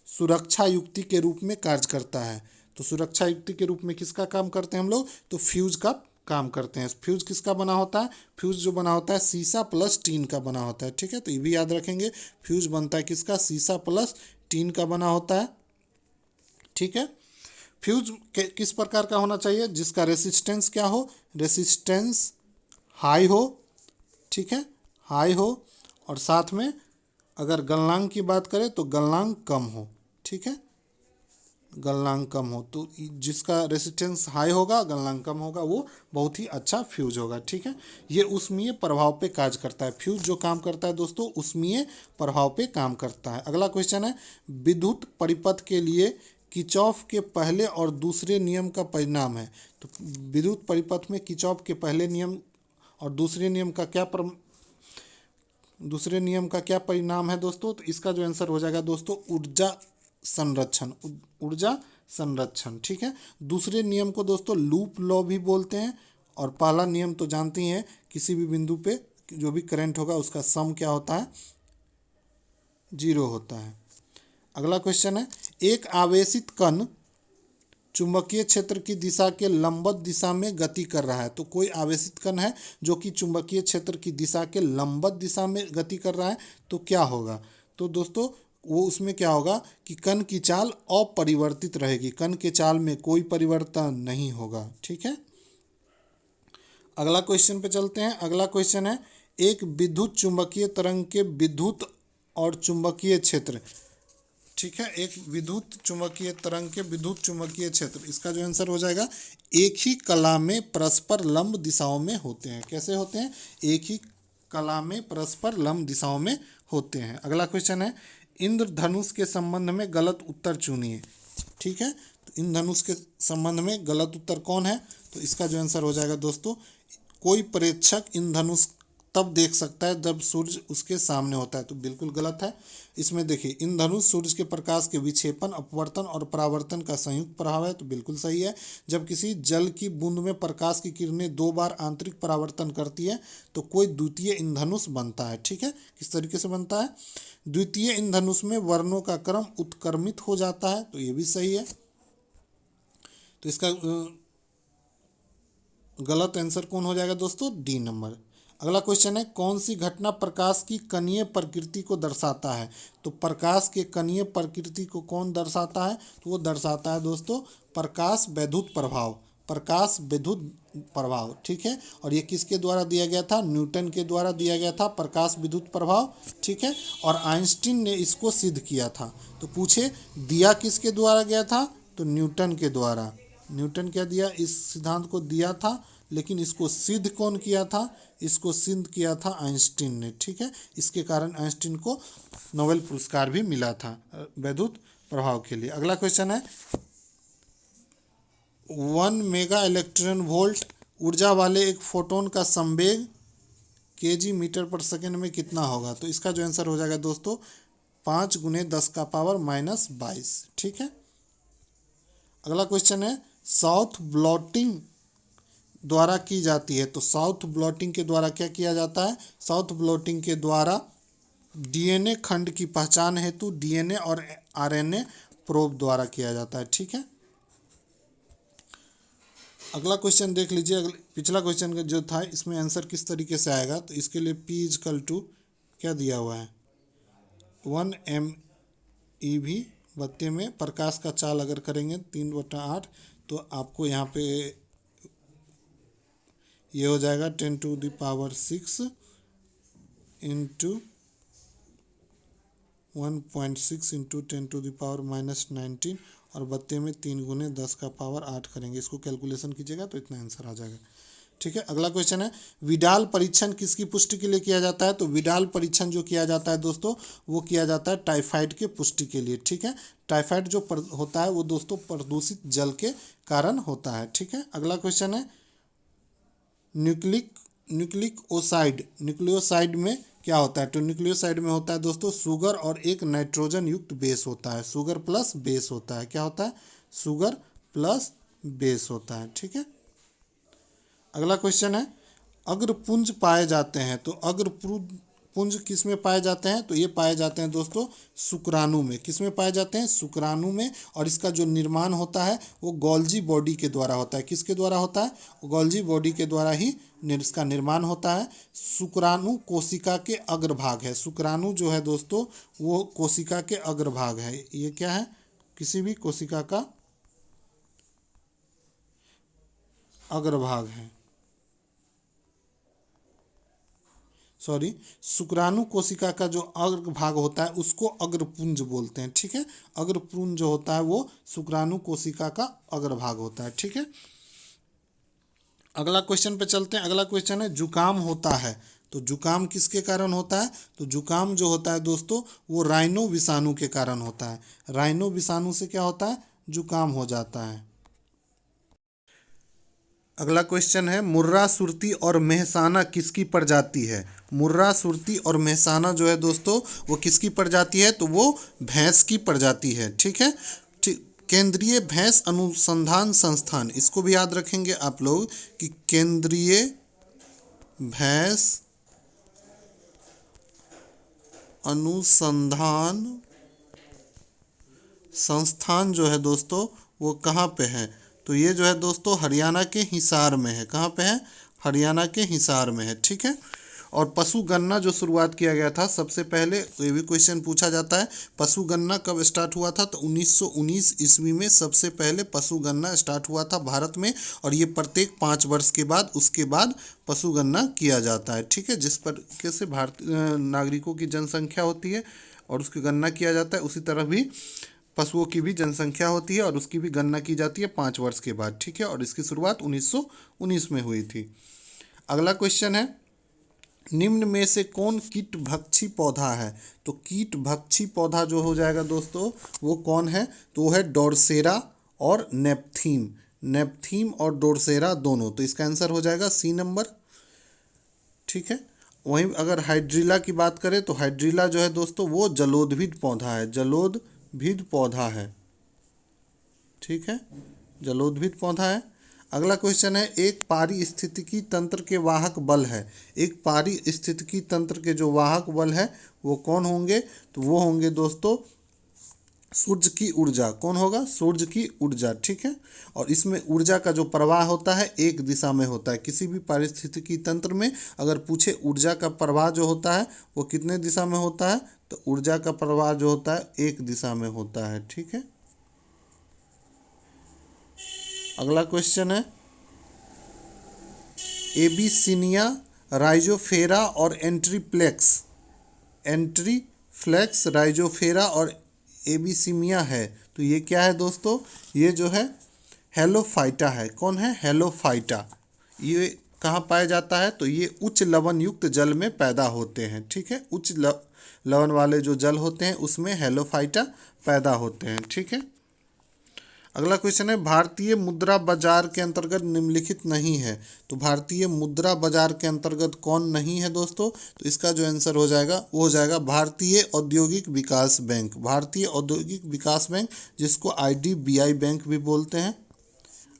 सुरक्षा युक्ति के रूप में कार्य करता है? तो सुरक्षा युक्ति के रूप में किसका काम करते हैं हम लोग? तो फ्यूज का काम करते हैं। फ्यूज किसका बना होता है? फ्यूज जो बना होता है सीसा प्लस टीन का बना होता है। ठीक है, तो ये भी याद रखेंगे, फ्यूज बनता है किसका? सीसा प्लस टीन का बना होता है। ठीक है, फ्यूज किस प्रकार का होना चाहिए? जिसका रेसिस्टेंस क्या हो? रेसिस्टेंस हाई हो। ठीक है, हाई हो, और साथ में अगर गलनांक की बात करें तो गलनांक कम हो। ठीक है, गलनांक कम हो, तो जिसका रेसिस्टेंस हाई होगा, गलनांक कम होगा, वो बहुत ही अच्छा फ्यूज होगा। ठीक है, ये ऊष्मीय प्रभाव पे कार्य करता है। फ्यूज जो काम करता है दोस्तों, ऊष्मीय प्रभाव पे काम करता है। अगला क्वेश्चन है, विद्युत परिपथ के लिए किरचॉफ के पहले और दूसरे नियम का परिणाम है। तो विद्युत परिपथ में किरचॉफ के पहले नियम और दूसरे नियम का क्या परिणाम है दोस्तों? तो इसका जो आंसर हो जाएगा दोस्तों, ऊर्जा संरक्षण। ऊर्जा संरक्षण। ठीक है, दूसरे नियम को दोस्तों लूप लॉ भी बोलते हैं, और पहला नियम तो जानते ही हैं, किसी भी बिंदु पे जो भी करंट होगा उसका सम क्या होता है? 0 होता है। अगला क्वेश्चन है, एक आवेशित कण चुंबकीय क्षेत्र की दिशा के लंबवत दिशा में गति कर रहा है। तो कोई आवेशित कण है जो कि चुंबकीय क्षेत्र की दिशा के लंबवत दिशा में गति कर रहा है, तो क्या होगा? तो दोस्तों वो उसमें क्या होगा कि कण की चाल अपरिवर्तित रहेगी, कण के चाल में कोई परिवर्तन नहीं होगा। ठीक है, अगला क्वेश्चन पे चलते हैं। अगला क्वेश्चन है, एक विद्युत चुंबकीय तरंग के विद्युत और चुंबकीय क्षेत्र। ठीक है, एक विद्युत चुंबकीय तरंग के विद्युत चुंबकीय क्षेत्र, इसका जो आंसर हो जाएगा, एक ही कला में परस्पर लंब दिशाओं में होते हैं। कैसे होते हैं? एक ही कला में परस्पर लंब दिशाओं में होते हैं। अगला क्वेश्चन है, इंद्रधनुष के संबंध में गलत उत्तर चुनिए। ठीक है, तो इंद्रधनुष के संबंध में गलत उत्तर कौन है? तो इसका जो आंसर हो जाएगा दोस्तों, कोई प्रेक्षक इंद्रधनुष तब देख सकता है जब सूर्य उसके सामने होता है। तो बिल्कुल गलत है। इसमें देखिए, इंद्रधनुष सूर्य के प्रकाश के विक्षेपण, अपवर्तन और परावर्तन का संयुक्त प्रभाव है। तो बिल्कुल सही है। जब किसी जल की बूंद में प्रकाश की किरणें 2 बार आंतरिक परावर्तन करती है तो कोई द्वितीय इंद्रधनुष बनता है। ठीक है, किस तरीके से बनता है? द्वितीय इंद्रधनुष में वर्णों का क्रम उत्क्रमित हो जाता है। तो ये भी सही है। तो इसका गलत आंसर कौन हो जाएगा दोस्तों? D number. अगला क्वेश्चन है, कौन सी घटना प्रकाश की कणीय प्रकृति को दर्शाता है? तो प्रकाश के कणीय प्रकृति को कौन दर्शाता है? तो वो दर्शाता है दोस्तों प्रकाश वैद्युत प्रभाव। प्रकाश विद्युत प्रभाव। ठीक है, और ये किसके द्वारा दिया गया था? न्यूटन के द्वारा दिया गया था, प्रकाश विद्युत प्रभाव। ठीक है, और आइंस्टीन ने इसको सिद्ध किया था। तो पूछे दिया किसके द्वारा गया था? तो न्यूटन के द्वारा। न्यूटन क्या दिया? इस सिद्धांत को दिया था, लेकिन इसको सिद्ध कौन किया था? इसको सिद्ध किया था आइंस्टीन ने। ठीक है, इसके कारण आइंस्टीन को नोबेल पुरस्कार भी मिला था वैद्युत प्रभाव के लिए। अगला क्वेश्चन है, 1 मेगा इलेक्ट्रॉन वोल्ट ऊर्जा वाले एक फोटोन का संवेग kg मीटर पर सेकेंड में कितना होगा? तो इसका जो आंसर हो जाएगा दोस्तों, 5 × 10⁻⁻22। ठीक है, अगला क्वेश्चन है, साउथ ब्लॉटिंग द्वारा की जाती है। तो साउथ ब्लॉटिंग के द्वारा क्या किया जाता है? साउथ ब्लॉटिंग के द्वारा डीएनए खंड की पहचान हेतु डीएनए और आरएनए प्रोब द्वारा किया जाता है। ठीक है, अगला क्वेश्चन देख लीजिए। पिछला क्वेश्चन का जो था, इसमें आंसर किस तरीके से आएगा? तो इसके लिए P = क्या दिया हुआ है? 1 MeV बत्ते में प्रकाश का चाल अगर करेंगे 3/8, तो आपको यहाँ पे ये हो जाएगा 10⁶ इंटू 1.6 इंटू 10⁻⁻19, और बत्ते में 3 × 10⁸ करेंगे। इसको कैलकुलेशन कीजिएगा तो इतना आंसर आ जाएगा। ठीक है, अगला क्वेश्चन है, विडाल परीक्षण किसकी पुष्टि के लिए किया जाता है? तो विडाल परीक्षण जो किया जाता है दोस्तों, वो किया जाता है टाइफाइड के पुष्टि के लिए। ठीक है, टाइफाइड जो होता है वो दोस्तों प्रदूषित जल के कारण होता है। ठीक है, अगला क्वेश्चन है, न्यूक्लियोसाइड में क्या होता है? तो न्यूक्लियोसाइड में होता है दोस्तों शुगर और एक नाइट्रोजन युक्त बेस होता है। शुगर प्लस बेस होता है। क्या होता है? शुगर प्लस बेस होता है। ठीक है, अगला क्वेश्चन है, अग्रपुंज पाए जाते हैं। तो पुंज किस में पाए जाते हैं? तो ये पाए जाते हैं दोस्तों शुक्राणु में। किस में पाए जाते हैं? शुक्राणु में। और इसका जो निर्माण होता है वो गोल्जी बॉडी के द्वारा होता है। किसके द्वारा होता है? गोल्जी बॉडी के द्वारा ही इसका निर्माण होता है। शुक्राणु कोशिका के अग्रभाग है। शुक्राणु जो है दोस्तों वो कोशिका के अग्रभाग है। ये क्या है? किसी भी कोशिका का अग्रभाग है। सॉरी, शुक्राणु कोशिका का जो अग्रभाग होता है उसको अग्रपुंज बोलते हैं। ठीक है, अग्रपुंज जो होता है वो शुक्राणु कोशिका का अग्रभाग होता है। ठीक है, अगला क्वेश्चन पे चलते हैं। अगला क्वेश्चन है जुकाम होता है तो जुकाम किसके कारण होता है? तो जुकाम जो होता है दोस्तों वो राइनो विषाणु के कारण होता है। राइनो विषाणु से क्या होता है? जुकाम हो जाता है। अगला क्वेश्चन है मुर्रा सुरती और मेहसाना किसकी प्रजाति है? मुर्रा सुरती और मेहसाना जो है दोस्तों वो किसकी प्रजाति है? तो वो भैंस की प्रजाति है। ठीक है, केंद्रीय भैंस अनुसंधान संस्थान, इसको भी याद रखेंगे आप लोग कि केंद्रीय भैंस अनुसंधान संस्थान जो है दोस्तों वो कहाँ पे है? तो ये जो है दोस्तों हरियाणा के हिसार में है। कहाँ पे है? हरियाणा के हिसार में है। ठीक है, और पशु गणना जो शुरुआत किया गया था सबसे पहले, ये भी क्वेश्चन पूछा जाता है, पशु गणना कब स्टार्ट हुआ था? तो 1919 ईस्वी में सबसे पहले पशु गणना स्टार्ट हुआ था भारत में। और ये प्रत्येक 5 वर्ष के बाद उसके बाद पशु गणना किया जाता है। ठीक है, जिस तरीके से भारतीय नागरिकों की जनसंख्या होती है और उसकी गणना किया जाता है, उसी तरह भी पशुओं की भी जनसंख्या होती है और उसकी भी गणना की जाती है 5 वर्ष के बाद। ठीक है, और इसकी शुरुआत 1919 में हुई थी। अगला क्वेश्चन है निम्न में से कौन कीटभक्षी पौधा है? तो कीटभक्षी पौधा जो हो जाएगा दोस्तों वो कौन है? तो वो है डोरसेरा और नेपथीम। नेपथीम और डोरसेरा दोनों। तो इसका आंसर हो जाएगा सी नंबर। ठीक है, वहीं अगर हाइड्रिला की बात करें तो हाइड्रिला जो है दोस्तों वो जलोदभिद पौधा है। जलोदभिद पौधा है। ठीक है, जलोदभिद पौधा है। अगला क्वेश्चन है एक पारिस्थितिकी तंत्र के वाहक बल है। एक पारिस्थितिकी तंत्र के जो वाहक बल है वो कौन होंगे? तो वो होंगे दोस्तों सूर्य की ऊर्जा। कौन होगा? सूर्य की ऊर्जा। ठीक है, और इसमें ऊर्जा का जो प्रवाह होता है एक दिशा में होता है। किसी भी पारिस्थितिकी तंत्र में अगर पूछे ऊर्जा का प्रवाह जो होता है वो कितने दिशा में होता है? तो ऊर्जा का प्रवाह जो होता है एक दिशा में होता है। ठीक है, अगला क्वेश्चन है एबीसिनिया, राइजोफेरा और एंट्रीफ्लेक्स राइजोफेरा और एबीसिमिया है। तो ये क्या है दोस्तों? ये जो है हेलोफाइटा है। कौन है? हेलोफाइटा। ये कहाँ पाया जाता है? तो ये उच्च लवण युक्त जल में पैदा होते हैं। ठीक है, उच्च लवण वाले जो जल होते हैं उसमें हेलोफाइटा पैदा होते हैं। ठीक है, अगला क्वेश्चन है भारतीय मुद्रा बाजार के अंतर्गत निम्नलिखित नहीं है। तो भारतीय मुद्रा बाजार के अंतर्गत कौन नहीं है दोस्तों? तो इसका जो आंसर हो जाएगा वो हो जाएगा भारतीय औद्योगिक विकास बैंक। भारतीय औद्योगिक विकास बैंक, जिसको आईडीबीआई बैंक भी बोलते हैं।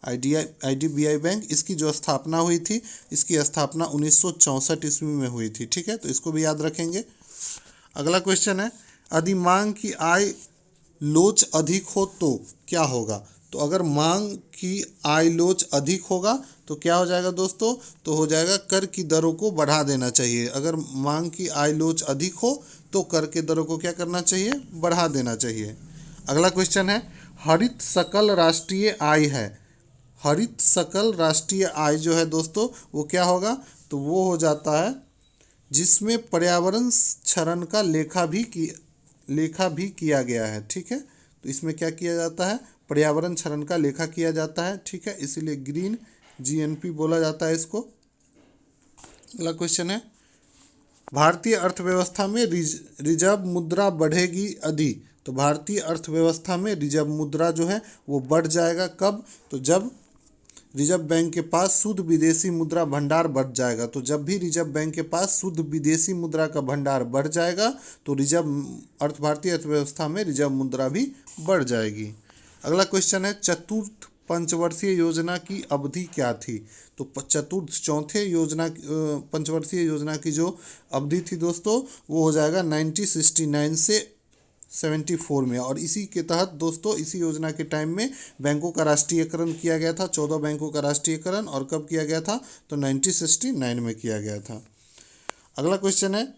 आईडीबीआई बैंक, इसकी जो स्थापना हुई थी, इसकी स्थापना 1964 ईस्वी में हुई थी। ठीक है, तो इसको भी याद रखेंगे। अगला क्वेश्चन है अधिमांग की आय लोच अधिक हो तो क्या होगा? तो अगर मांग की आय लोच अधिक होगा तो क्या हो जाएगा दोस्तों? तो हो जाएगा कर की दरों को बढ़ा देना चाहिए। अगर मांग की आय लोच अधिक हो तो कर के दरों को क्या करना चाहिए? बढ़ा देना चाहिए। अगला क्वेश्चन है हरित सकल राष्ट्रीय आय है। हरित सकल राष्ट्रीय आय जो है दोस्तों वो क्या होगा? तो वो हो जाता है जिसमें पर्यावरण क्षरण का लेखा भी किया गया है। ठीक है, तो इसमें क्या किया जाता है? पर्यावरण क्षरण का लेखा किया जाता है। ठीक है, इसीलिए ग्रीन जीएनपी बोला जाता है इसको। अगला क्वेश्चन है भारतीय अर्थव्यवस्था में रिजर्व मुद्रा बढ़ेगी यदि। तो भारतीय अर्थव्यवस्था में रिजर्व मुद्रा जो है वो बढ़ जाएगा। कब? तो जब रिजर्व बैंक के पास शुद्ध विदेशी मुद्रा भंडार बढ़ जाएगा। तो जब भी रिजर्व बैंक के पास शुद्ध विदेशी मुद्रा का भंडार बढ़ जाएगा तो भारतीय अर्थव्यवस्था में रिजर्व मुद्रा भी बढ़ जाएगी। अगला क्वेश्चन है चतुर्थ पंचवर्षीय योजना की अवधि क्या थी? तो पंचवर्षीय योजना की जो अवधि थी दोस्तों, वो हो जाएगा 1969 से 74 में। और इसी के तहत दोस्तों, इसी योजना के टाइम में बैंकों का राष्ट्रीयकरण किया गया था। 14 बैंकों का राष्ट्रीयकरण और कब किया गया था? तो 1969 में किया गया था। अगला क्वेश्चन है,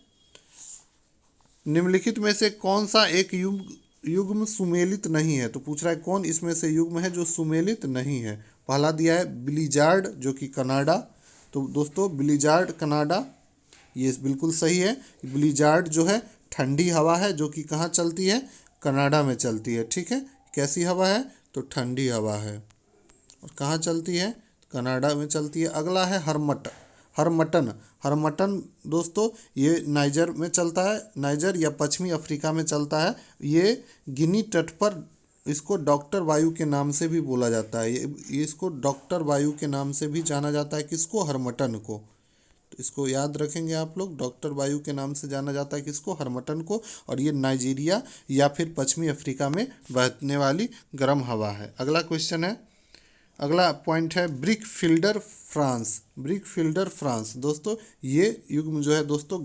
निम्नलिखित में से कौन सा एक युग्म सुमेलित नहीं है? तो पूछ रहा है कौन इसमें से युग्म है जो सुमेलित नहीं है। पहला दिया है ब्लिजार्ड, जो कि कनाडा। तो दोस्तों ब्लिजार्ड कनाडा, ये बिल्कुल सही है। ब्लिजार्ड जो है ठंडी हवा है, जो कि कहाँ चलती है? कनाडा में चलती है। ठीक है, कैसी हवा है? तो ठंडी हवा है। और कहाँ चलती है? कनाडा में चलती है। अगला है हरमटन। हरमटन दोस्तों, ये नाइजर में चलता है, नाइजर या पश्चिमी अफ्रीका में चलता है। ये गिनी तट पर, इसको डॉक्टर वायु के नाम से भी बोला जाता है। ये इसको डॉक्टर वायु के नाम से भी जाना जाता है। किसको? हरमटन को। तो इसको याद रखेंगे आप लोग, डॉक्टर वायु के नाम से जाना जाता है किसको? हरमटन को। और ये नाइजीरिया या फिर पश्चिमी अफ्रीका में बहने वाली गर्म हवा है। अगला क्वेश्चन है, अगला पॉइंट है brick fielder France. Brick fielder France दोस्तों, ये युग्म जो है दोस्तों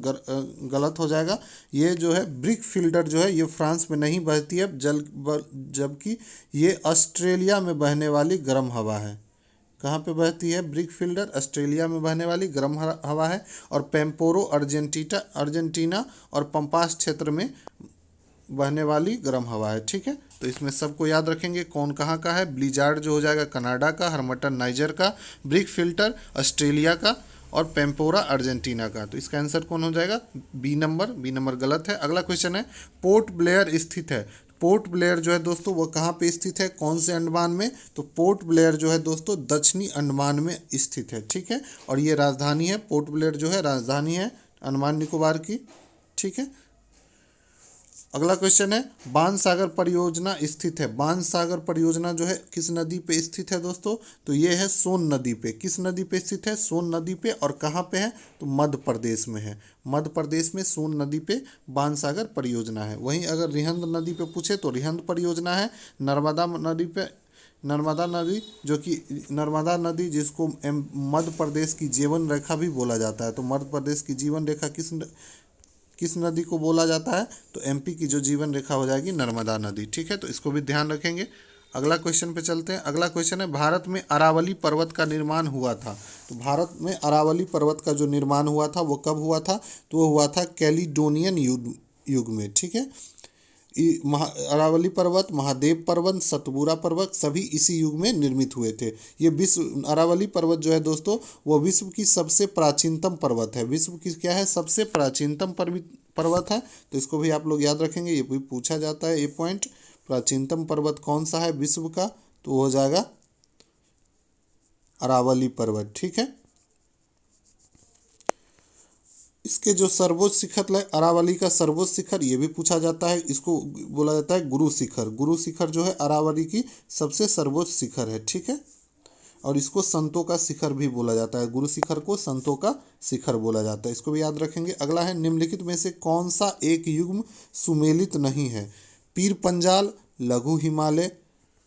गलत हो जाएगा। ये जो है ब्रिक फिल्डर जो है, ये फ्रांस में नहीं बहती है, जबकि ये ऑस्ट्रेलिया में बहने वाली गर्म हवा है। कहाँ पे बहती है ब्रिक फिल्डर? ऑस्ट्रेलिया में बहने वाली गर्म हवा है। और पेम्पोरो अर्जेंटीना और पंपास क्षेत्र में बहने वाली गर्म हवा है। ठीक है, तो इसमें सबको याद रखेंगे कौन कहाँ का है। ब्लिजार्ड जो हो जाएगा कनाडा का, हरमटन नाइजर का, ब्रिक फिल्टर ऑस्ट्रेलिया का और पेम्पोरा अर्जेंटीना का। तो इसका आंसर कौन हो जाएगा? बी नंबर गलत है। अगला क्वेश्चन है, पोर्ट ब्लेयर स्थित है। पोर्ट ब्लेयर जो है दोस्तों, वो कहाँ पे स्थित है? कौन से अंडमान में? तो पोर्ट ब्लेयर जो है दोस्तों दक्षिणी अंडमान में स्थित है। ठीक है, और ये राजधानी है। पोर्ट ब्लेयर जो है राजधानी है अंडमान निकोबार की। ठीक है, अगला क्वेश्चन है, बाणसागर परियोजना स्थित है। बाणसागर परियोजना जो है किस नदी पे स्थित है दोस्तों? तो ये है सोन नदी पे। किस नदी पे स्थित है? सोन नदी पे। और कहाँ पे है? तो मध्य प्रदेश में है। मध्य प्रदेश में सोन नदी पे बाणसागर परियोजना है। वहीं अगर रिहंद नदी पे पूछे तो रिहंद परियोजना है। नर्मदा नदी पे, नर्मदा नदी जो कि नर्मदा नदी जिसको मध्य प्रदेश की जीवन रेखा भी बोला जाता है। तो मध्य प्रदेश की जीवन रेखा किस नदी को बोला जाता है? तो एमपी की जो जीवन रेखा हो जाएगी नर्मदा नदी। ठीक है, तो इसको भी ध्यान रखेंगे। अगला क्वेश्चन पे चलते हैं। अगला क्वेश्चन है, भारत में अरावली पर्वत का निर्माण हुआ था। तो भारत में अरावली पर्वत का जो निर्माण हुआ था वो कब हुआ था? तो वो हुआ था कैलिडोनियन युग में। ठीक है, अरावली पर्वत, महादेव पर्वत, सतपुरा पर्वत सभी इसी युग में निर्मित हुए थे। ये अरावली पर्वत जो है दोस्तों, वो विश्व की सबसे प्राचीनतम पर्वत है। विश्व की क्या है? सबसे प्राचीनतम पर्वत है। तो इसको भी आप लोग याद रखेंगे, ये भी पूछा जाता है ये पॉइंट। प्राचीनतम पर्वत कौन सा है विश्व का? तो हो जाएगा अरावली पर्वत। ठीक है, इसके जो सर्वोच्च शिखर है अरावली का सर्वोच्च शिखर, ये भी पूछा जाता है। इसको बोला जाता है गुरु शिखर। गुरु शिखर जो है अरावली की सबसे सर्वोच्च शिखर है। ठीक है, और इसको संतों का शिखर भी बोला जाता है। गुरु शिखर को संतों का शिखर बोला जाता है। इसको भी याद रखेंगे। अगला है, निम्नलिखित में से कौन सा एक युग्म सुमेलित नहीं है? पीर पंजाल, लघु हिमालय,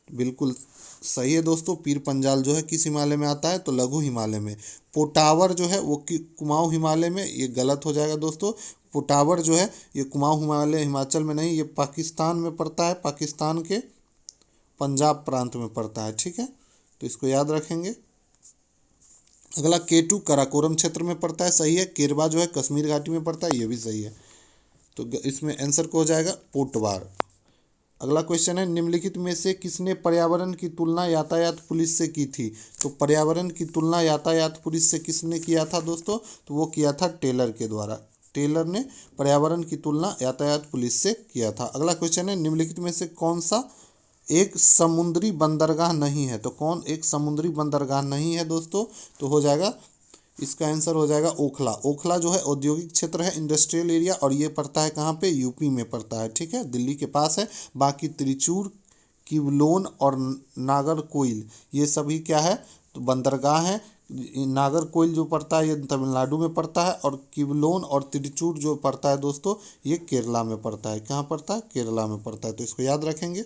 बिल्कुल सही है दोस्तों। पीर पंजाल जो है किस हिमालय में आता है? तो लघु हिमालय में। पोटावर जो है वो कुमाऊं हिमालय में, ये गलत हो जाएगा दोस्तों। पोटावर जो है ये कुमाऊं हिमालय हिमाचल में नहीं, ये पाकिस्तान में पड़ता है। पाकिस्तान के पंजाब प्रांत में पड़ता है। ठीक है, तो इसको याद रखेंगे। अगला केटू काराकोरम क्षेत्र में पड़ता है, सही है। केरबा जो है कश्मीर घाटी में पड़ता है, ये भी सही है। तो इसमें आंसर को हो जाएगा पोटवार। अगला क्वेश्चन है, निम्नलिखित में से किसने पर्यावरण की तुलना यातायात पुलिस से की थी? तो पर्यावरण की तुलना यातायात पुलिस से किसने किया था दोस्तों? तो वो किया था टेलर के द्वारा। टेलर ने पर्यावरण की तुलना यातायात पुलिस से किया था। अगला क्वेश्चन है, निम्नलिखित में से कौन सा एक समुद्री बंदरगाह नहीं है? तो कौन एक समुद्री बंदरगाह नहीं है दोस्तों? तो हो जाएगा, इसका आंसर हो जाएगा ओखला। ओखला जो है औद्योगिक क्षेत्र है, इंडस्ट्रियल एरिया, और ये पड़ता है कहाँ पे? यूपी में पड़ता है। ठीक है, दिल्ली के पास है। बाकी त्रिचूर, किवलोन और नागरकोइल ये सभी क्या है? तो बंदरगाह है। नागरकोइल जो पड़ता है ये तमिलनाडु में पड़ता है, और किवलोन और त्रिचूर जो पड़ता है दोस्तों ये केरला में पड़ता है। कहाँ पड़ता है? केरला में पड़ता है। तो इसको याद रखेंगे।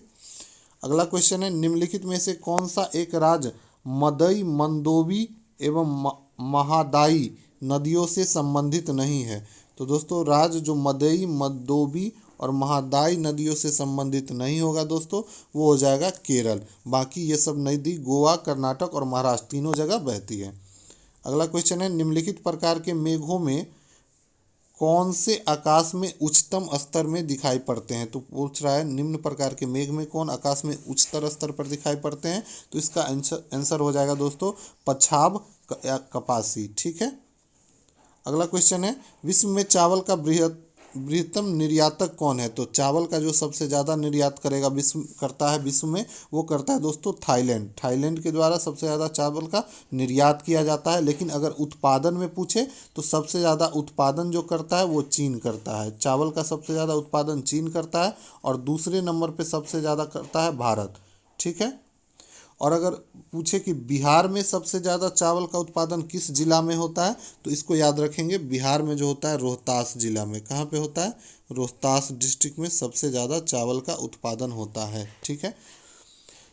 अगला क्वेश्चन है, निम्नलिखित में से कौन सा एक राज्य मदई, मंदोवी एवं महादाई नदियों से संबंधित नहीं है? तो दोस्तों राज्य जो मदई, मंदोवी और महादाई नदियों से संबंधित नहीं होगा दोस्तों, वो हो जाएगा केरल। बाकी ये सब नदी गोवा, कर्नाटक और महाराष्ट्र तीनों जगह बहती है। अगला क्वेश्चन है, निम्नलिखित प्रकार के मेघों में कौन से आकाश में उच्चतम स्तर में दिखाई पड़ते हैं? तो पूछ रहा है निम्न प्रकार के मेघ में कौन आकाश में उच्चतर स्तर पर दिखाई पड़ते हैं? तो इसका आंसर हो जाएगा दोस्तों पछाब या कपासी। ठीक है। अगला क्वेश्चन है, विश्व में चावल का बृहत्तम निर्यातक कौन है? तो चावल का जो सबसे ज़्यादा निर्यात करता है विश्व में, वो करता है दोस्तों थाईलैंड। थाईलैंड के द्वारा सबसे ज़्यादा चावल का निर्यात किया जाता है। लेकिन अगर उत्पादन में पूछे तो सबसे ज़्यादा उत्पादन जो करता है वो चीन करता है। चावल का सबसे ज़्यादा उत्पादन चीन करता है और दूसरे नंबर पर सबसे ज़्यादा करता है भारत। ठीक है। और अगर पूछे कि बिहार में सबसे ज़्यादा चावल का उत्पादन किस जिला में होता है, तो इसको याद रखेंगे, बिहार में जो होता है रोहतास जिला में। कहाँ पे होता है? रोहतास डिस्ट्रिक्ट में सबसे ज़्यादा चावल का उत्पादन होता है। ठीक है।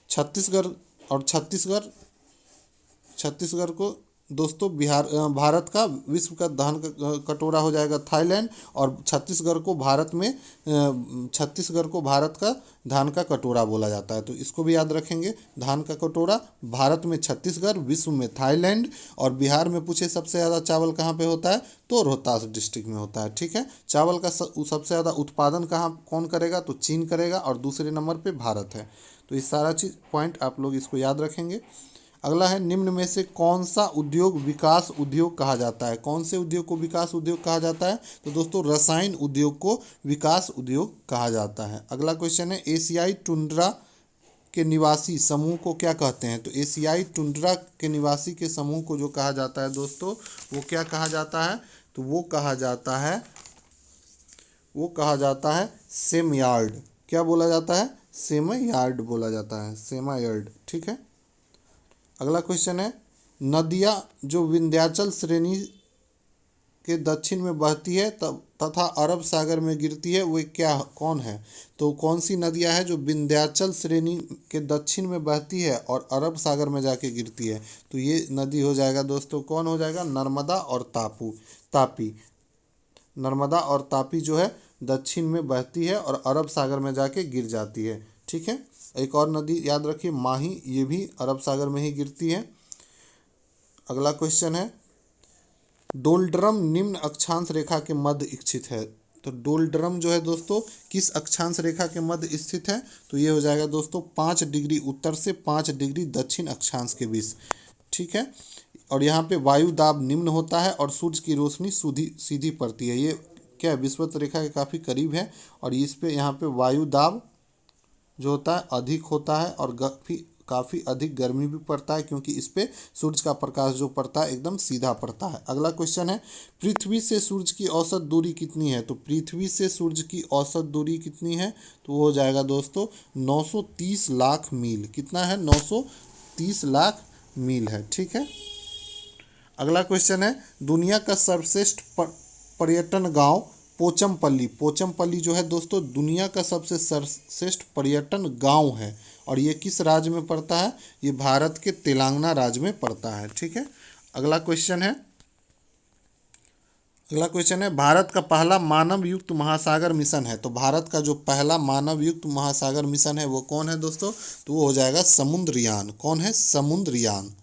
छत्तीसगढ़ और छत्तीसगढ़ को दोस्तों भारत का विश्व का धान का कटोरा हो जाएगा थाईलैंड, और छत्तीसगढ़ को भारत का धान का कटोरा बोला जाता है। तो इसको भी याद रखेंगे, धान का कटोरा भारत में छत्तीसगढ़, विश्व में थाईलैंड, और बिहार में पूछे सबसे ज़्यादा चावल कहाँ पे होता है, तो रोहतास डिस्ट्रिक्ट में होता है। ठीक है। चावल का सबसे ज़्यादा उत्पादन कौन करेगा, तो चीन करेगा, और दूसरे नंबर पर भारत है। तो ये सारा चीज़ पॉइंट आप लोग इसको याद रखेंगे। अगला है, निम्न में से कौन सा उद्योग विकास उद्योग कहा जाता है? कौन से उद्योग को विकास उद्योग कहा जाता है? तो दोस्तों रसायन उद्योग को विकास उद्योग कहा जाता है। अगला क्वेश्चन है, एशियाई टुंड्रा के निवासी समूह को क्या कहते हैं? तो एशियाई टुंड्रा के निवासी के समूह को जो कहा जाता है दोस्तों, वो क्या कहा जाता है? तो वो कहा जाता है सेमयार्ड। क्या बोला जाता है? सेमयार्ड बोला जाता है, सेमयार्ड। ठीक है। अगला क्वेश्चन है, नदियाँ जो विंध्याचल श्रेणी के दक्षिण में बहती है तथा अरब सागर में गिरती है, वे कौन है? तो कौन सी नदियाँ हैं जो विंध्याचल श्रेणी के दक्षिण में बहती है और अरब सागर में जाके गिरती है? तो ये नदी हो जाएगा दोस्तों, कौन हो जाएगा? नर्मदा और तापी। नर्मदा और तापी जो है दक्षिण में बहती है और अरब सागर में जाके गिर जाती है। ठीक है। एक और नदी याद रखिए, माही, ये भी अरब सागर में ही गिरती है। अगला क्वेश्चन है, डोलड्रम निम्न अक्षांश रेखा के मध्य स्थित है। तो डोलड्रम जो है दोस्तों किस अक्षांश रेखा के मध्य स्थित है? तो ये हो जाएगा दोस्तों 5 डिग्री उत्तर से 5 डिग्री दक्षिण अक्षांश के बीच। ठीक है। और यहाँ पे वायु दाब निम्न होता है और सूर्य की रोशनी सीधी पड़ती है। ये क्या है? विषुवत रेखा के काफ़ी करीब है, और इस पे यहाँ पे वायु दाब जो होता है अधिक होता है, और काफ़ी अधिक गर्मी भी पड़ता है, क्योंकि इस पे सूरज का प्रकाश जो पड़ता है एकदम सीधा पड़ता है। अगला क्वेश्चन है, पृथ्वी से सूरज की औसत दूरी कितनी है? तो पृथ्वी से सूरज की औसत दूरी कितनी है? तो वो हो जाएगा दोस्तों 930 लाख मील। कितना है? 930 लाख मील है। ठीक है। अगला क्वेश्चन है, दुनिया का सर्वश्रेष्ठ पर्यटन गांव पोचमपल्ली जो है दोस्तों दुनिया का सबसे सर्वश्रेष्ठ पर्यटन गांव है, और ये किस राज्य में पड़ता है? ये भारत के तेलंगाना राज्य में पड़ता है। ठीक है। अगला क्वेश्चन है, भारत का पहला मानव युक्त महासागर मिशन है। तो भारत का जो पहला मानव युक्त महासागर मिशन है वो कौन है दोस्तों? तो वो हो जाएगा समुद्रयान। कौन है? समुद्रयान।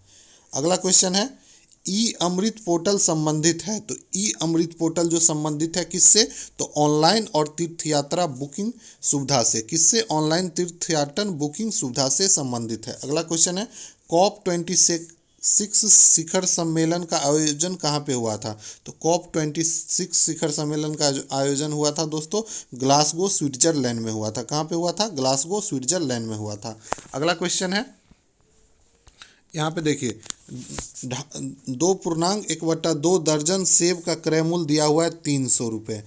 अगला क्वेश्चन है, ई अमृत पोर्टल संबंधित है। तो ई अमृत पोर्टल जो संबंधित है किससे? तो ऑनलाइन और तीर्थ यात्रा बुकिंग सुविधा से। किससे? ऑनलाइन तीर्थ यात्रा बुकिंग सुविधा से संबंधित है। अगला क्वेश्चन है, COP26 शिखर सम्मेलन का आयोजन कहाँ पे हुआ था? तो COP26 शिखर सम्मेलन का आयोजन हुआ था दोस्तों ग्लासगो स्विट्जरलैंड में हुआ था। कहाँ पे हुआ था? ग्लासगो स्विट्जरलैंड में हुआ था। अगला क्वेश्चन है, यहाँ पे देखिए 2.1/2 दर्जन सेब का क्रय मूल्य दिया हुआ है 300 रुपये।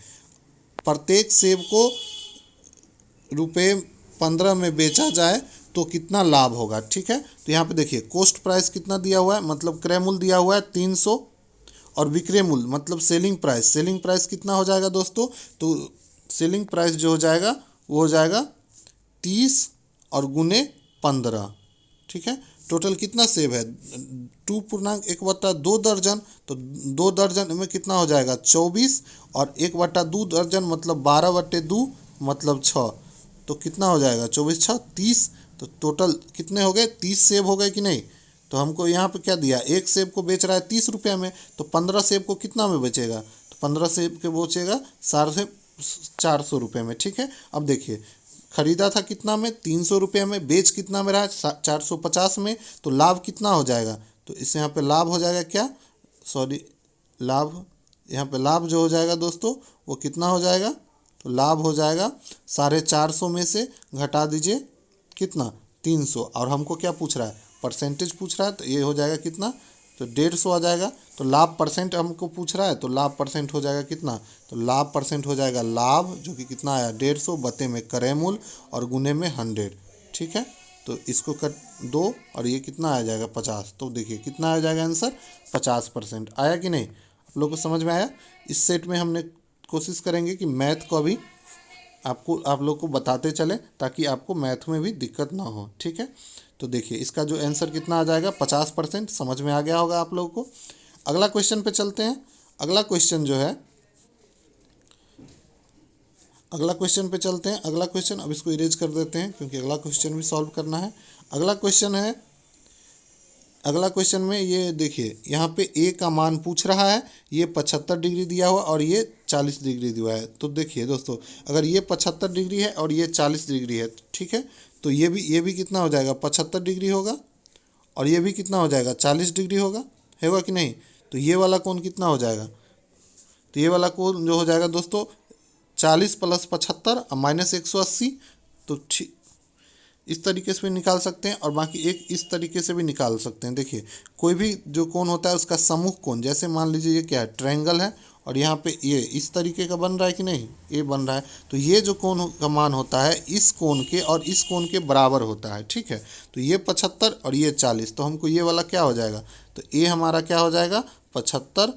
प्रत्येक सेब को ₹15 में बेचा जाए तो कितना लाभ होगा? ठीक है। तो यहाँ पे देखिए कॉस्ट प्राइस कितना दिया हुआ है, मतलब क्रय मूल्य दिया हुआ है 300, और विक्रय मूल्य मतलब सेलिंग प्राइस कितना हो जाएगा दोस्तों? तो सेलिंग प्राइस जो हो जाएगा वो हो जाएगा 30 और गुने 15। ठीक है, टोटल कितना सेब है 2.1/2 दर्जन, तो 2 दर्जन में कितना हो जाएगा 24, और 1/2 दर्जन मतलब 12/2 मतलब 6, तो कितना हो जाएगा 24 6 30। तो टोटल कितने हो गए 30 सेब हो गए कि नहीं। तो हमको यहाँ पे क्या दिया, एक सेब को बेच रहा है 30 रुपये में, तो 15 सेब को कितना में बेचेगा, तो 15 सेब के बेचेगा 450 रुपये में। ठीक है, अब देखिए खरीदा था कितना में 300 रुपये में, बेच कितना में रहा है 450 में, तो लाभ कितना हो जाएगा, तो इससे यहाँ पे लाभ हो जाएगा क्या, सॉरी लाभ, यहाँ पे लाभ जो हो जाएगा दोस्तों वो कितना हो जाएगा, तो लाभ हो जाएगा 450 में से घटा दीजिए कितना 300, और हमको क्या पूछ रहा है परसेंटेज पूछ रहा है, तो ये हो जाएगा कितना, तो 150 आ जाएगा। तो लाभ परसेंट हमको पूछ रहा है, तो लाभ परसेंट हो जाएगा कितना, तो लाभ परसेंट हो जाएगा लाभ जो कि कितना आया 150 बते में क्रय मूल्य और गुने में 100। ठीक है, तो इसको कट दो और ये कितना आ जाएगा 50, तो देखिए कितना आ जाएगा आंसर 50%। आया कि नहीं, आप लोग को समझ में आया। इस सेट में हमने कोशिश करेंगे कि मैथ को अभी आप लोग को बताते चलें ताकि आपको मैथ में भी दिक्कत ना हो। ठीक है, तो देखिए इसका जो आंसर कितना आ जाएगा 50%, समझ में आ गया होगा आप लोगों को। अगला क्वेश्चन पे चलते हैं। अगला क्वेश्चन जो है, अगला क्वेश्चन पे चलते हैं। अगला क्वेश्चन अब इसको इरेज कर देते हैं क्योंकि अगला क्वेश्चन भी सॉल्व करना है। अगला क्वेश्चन है, अगला क्वेश्चन में ये देखिए यहाँ पे ए का मान पूछ रहा है, ये 75 डिग्री दिया हुआ और ये 40 डिग्री दिया है। तो देखिए दोस्तों अगर ये 75 डिग्री है और ये 40 डिग्री है, ठीक है, तो ये भी कितना हो जाएगा 75 डिग्री होगा, और ये भी कितना हो जाएगा 40 डिग्री होगा कि नहीं। तो ये वाला कोण कितना हो जाएगा, तो ये वाला कोण जो हो जाएगा दोस्तों 40 + 75 -180। तो ठीक इस तरीके से भी निकाल सकते हैं और बाकी एक इस तरीके से भी निकाल सकते हैं। देखिए कोई भी जो कोण होता है उसका सम्मुख कोण, जैसे मान लीजिए ये क्या है ट्रायंगल है और यहाँ पे ये इस तरीके का बन रहा है कि नहीं, ये बन रहा है, तो ये जो कोण का मान होता है इस कोण के और इस कोण के बराबर होता है। ठीक है, तो ये 75 और ये 40, तो हमको ये वाला क्या हो जाएगा, तो ये हमारा क्या हो जाएगा 75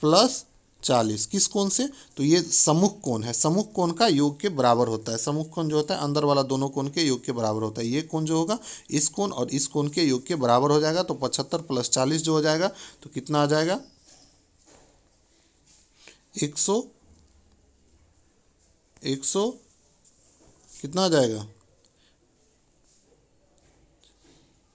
+ 40 किस कोण से, तो ये सम्मुख कोण है, सम्मुख कोण का योग के बराबर होता है। सम्मुख कोण जो होता है अंदर वाला दोनों कोण के योग के बराबर होता है। ये कोण जो होगा इस कोण और इस कोण के योग के बराबर हो जाएगा। तो 75 + 40 जो हो जाएगा तो कितना आ जाएगा 100 कितना आ जाएगा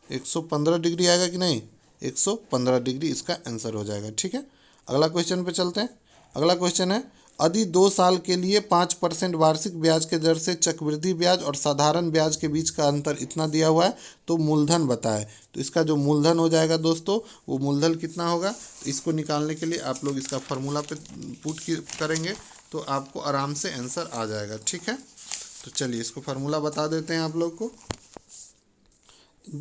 115 डिग्री आएगा कि नहीं, 115 डिग्री इसका आंसर हो जाएगा। ठीक है, अगला क्वेश्चन पे चलते हैं। अगला क्वेश्चन है, यदि 2 साल के लिए 5% वार्षिक ब्याज के दर से चक्रवृद्धि ब्याज और साधारण ब्याज के बीच का अंतर इतना दिया हुआ है तो मूलधन बताएं। तो इसका जो मूलधन हो जाएगा दोस्तों वो मूलधन कितना होगा, तो इसको निकालने के लिए आप लोग इसका फार्मूला पे पुट करेंगे तो आपको आराम से आंसर आ जाएगा। ठीक है, तो चलिए इसको फार्मूला बता देते हैं आप लोग को।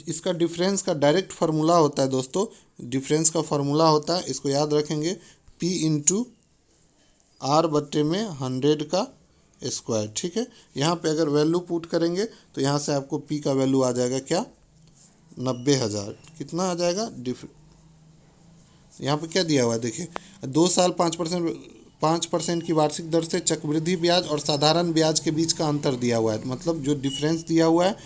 इसका डिफरेंस का डायरेक्ट फार्मूला होता है दोस्तों, डिफरेंस का फार्मूला होता है, इसको याद रखेंगे P × R/100 का स्क्वायर। ठीक है, यहाँ पे अगर वैल्यू पुट करेंगे तो यहाँ से आपको P का वैल्यू आ जाएगा क्या 90,000, कितना आ जाएगा यहाँ पे क्या दिया हुआ है देखिए 2 साल 5% की वार्षिक दर से चक्रवृद्धि ब्याज और साधारण ब्याज के बीच का अंतर दिया हुआ है, मतलब जो डिफरेंस दिया हुआ है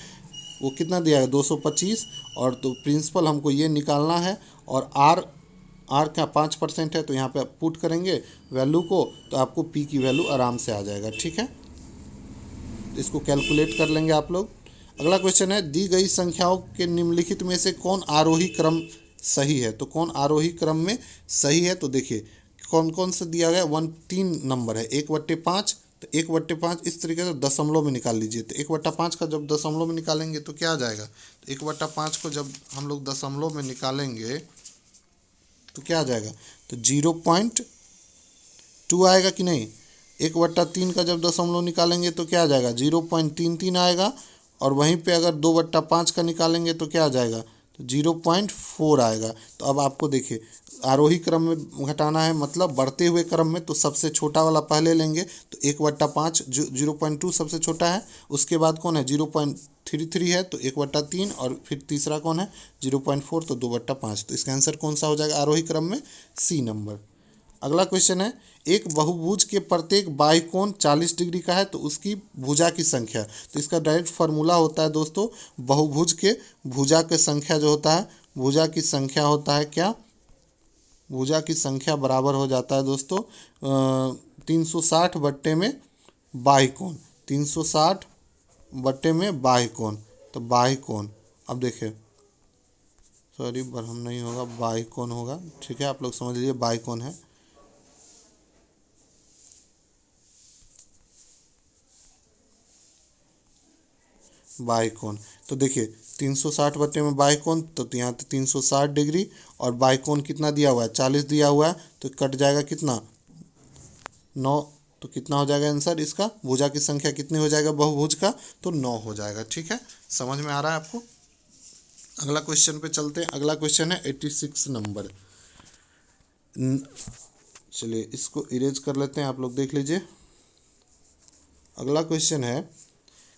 वो कितना दिया है 225, और तो प्रिंसिपल हमको ये निकालना है, और आर का 5% है तो यहाँ पे पुट करेंगे वैल्यू को तो आपको पी की वैल्यू आराम से आ जाएगा। ठीक है, इसको कैलकुलेट कर लेंगे आप लोग। अगला क्वेश्चन है, दी गई संख्याओं के निम्नलिखित में से कौन आरोही क्रम सही है, तो कौन आरोही क्रम में सही है। तो देखिए कौन कौन से दिया गया 3 नंबर है 1/5, तो 1/5 इस तरीके से दशमलव में निकाल लीजिए। तो 1/5 का जब दशमलव में निकालेंगे तो क्या आ जाएगा, तो 1/5 को जब हम लोग दशमलव में निकालेंगे तो क्या आ जाएगा, तो 0.2 आएगा कि नहीं। 1/3 का जब दशमलव निकालेंगे तो क्या आ जाएगा 0.33 आएगा, और वहीं पे अगर 2/5 का निकालेंगे तो क्या आ जाएगा, तो 0.4 आएगा। तो अब आपको देखिए आरोही क्रम में घटाना है, मतलब बढ़ते हुए क्रम में, तो सबसे छोटा वाला पहले लेंगे। तो 1/5 0.2 सबसे छोटा है, उसके बाद कौन है 0.33 है तो 1/3, और फिर तीसरा कौन है 0.4 तो 2/5। तो इसका आंसर कौन सा हो जाएगा आरोही क्रम में, सी नंबर। अगला क्वेश्चन है, एक बहुभुज के प्रत्येक बाह्य कोण 40 डिग्री का है तो उसकी भुजा की संख्या। तो इसका डायरेक्ट फार्मूला होता है दोस्तों, बहुभुज के भुजा की संख्या जो होता है, भुजा की संख्या होता है क्या, भुजा की संख्या बराबर हो जाता है दोस्तों 360 बट्टे में बाह्य कोण, 360 बट्टे में बाह्य कोण। तो बाह्य कोण, अब देखिए सॉरी बरहम नहीं होगा, बाह्य कोण होगा, ठीक है, आप लोग समझ लीजिए बाह्य कोण है। बाह्य कोण, तो देखिए 360 बट्टे में बाह्य कोण, तो यहाँ तो 360 डिग्री और बाह्य कोण कितना दिया हुआ है, 40 दिया हुआ है, तो कट जाएगा कितना 9। तो कितना हो जाएगा आंसर इसका, भुजा की संख्या कितनी हो जाएगा बहुभुज का, तो 9 हो जाएगा। ठीक है, समझ में आ रहा है आपको। अगला क्वेश्चन पे चलते हैं। अगला क्वेश्चन है 86 नंबर। चलिए इसको इरेज कर लेते हैं, आप लोग देख लीजिए। अगला क्वेश्चन है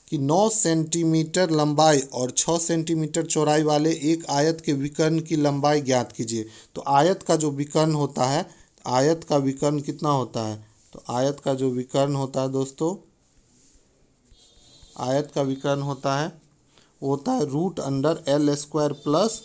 कि 9 सेंटीमीटर लंबाई और 6 सेंटीमीटर चौड़ाई वाले एक आयत के विकर्ण की लंबाई ज्ञात कीजिए। तो आयत का जो विकर्ण होता है, आयत का विकर्ण कितना होता है, तो आयत का जो विकर्ण होता है दोस्तों, आयत का विकर्ण होता है वो होता है √L² प्लस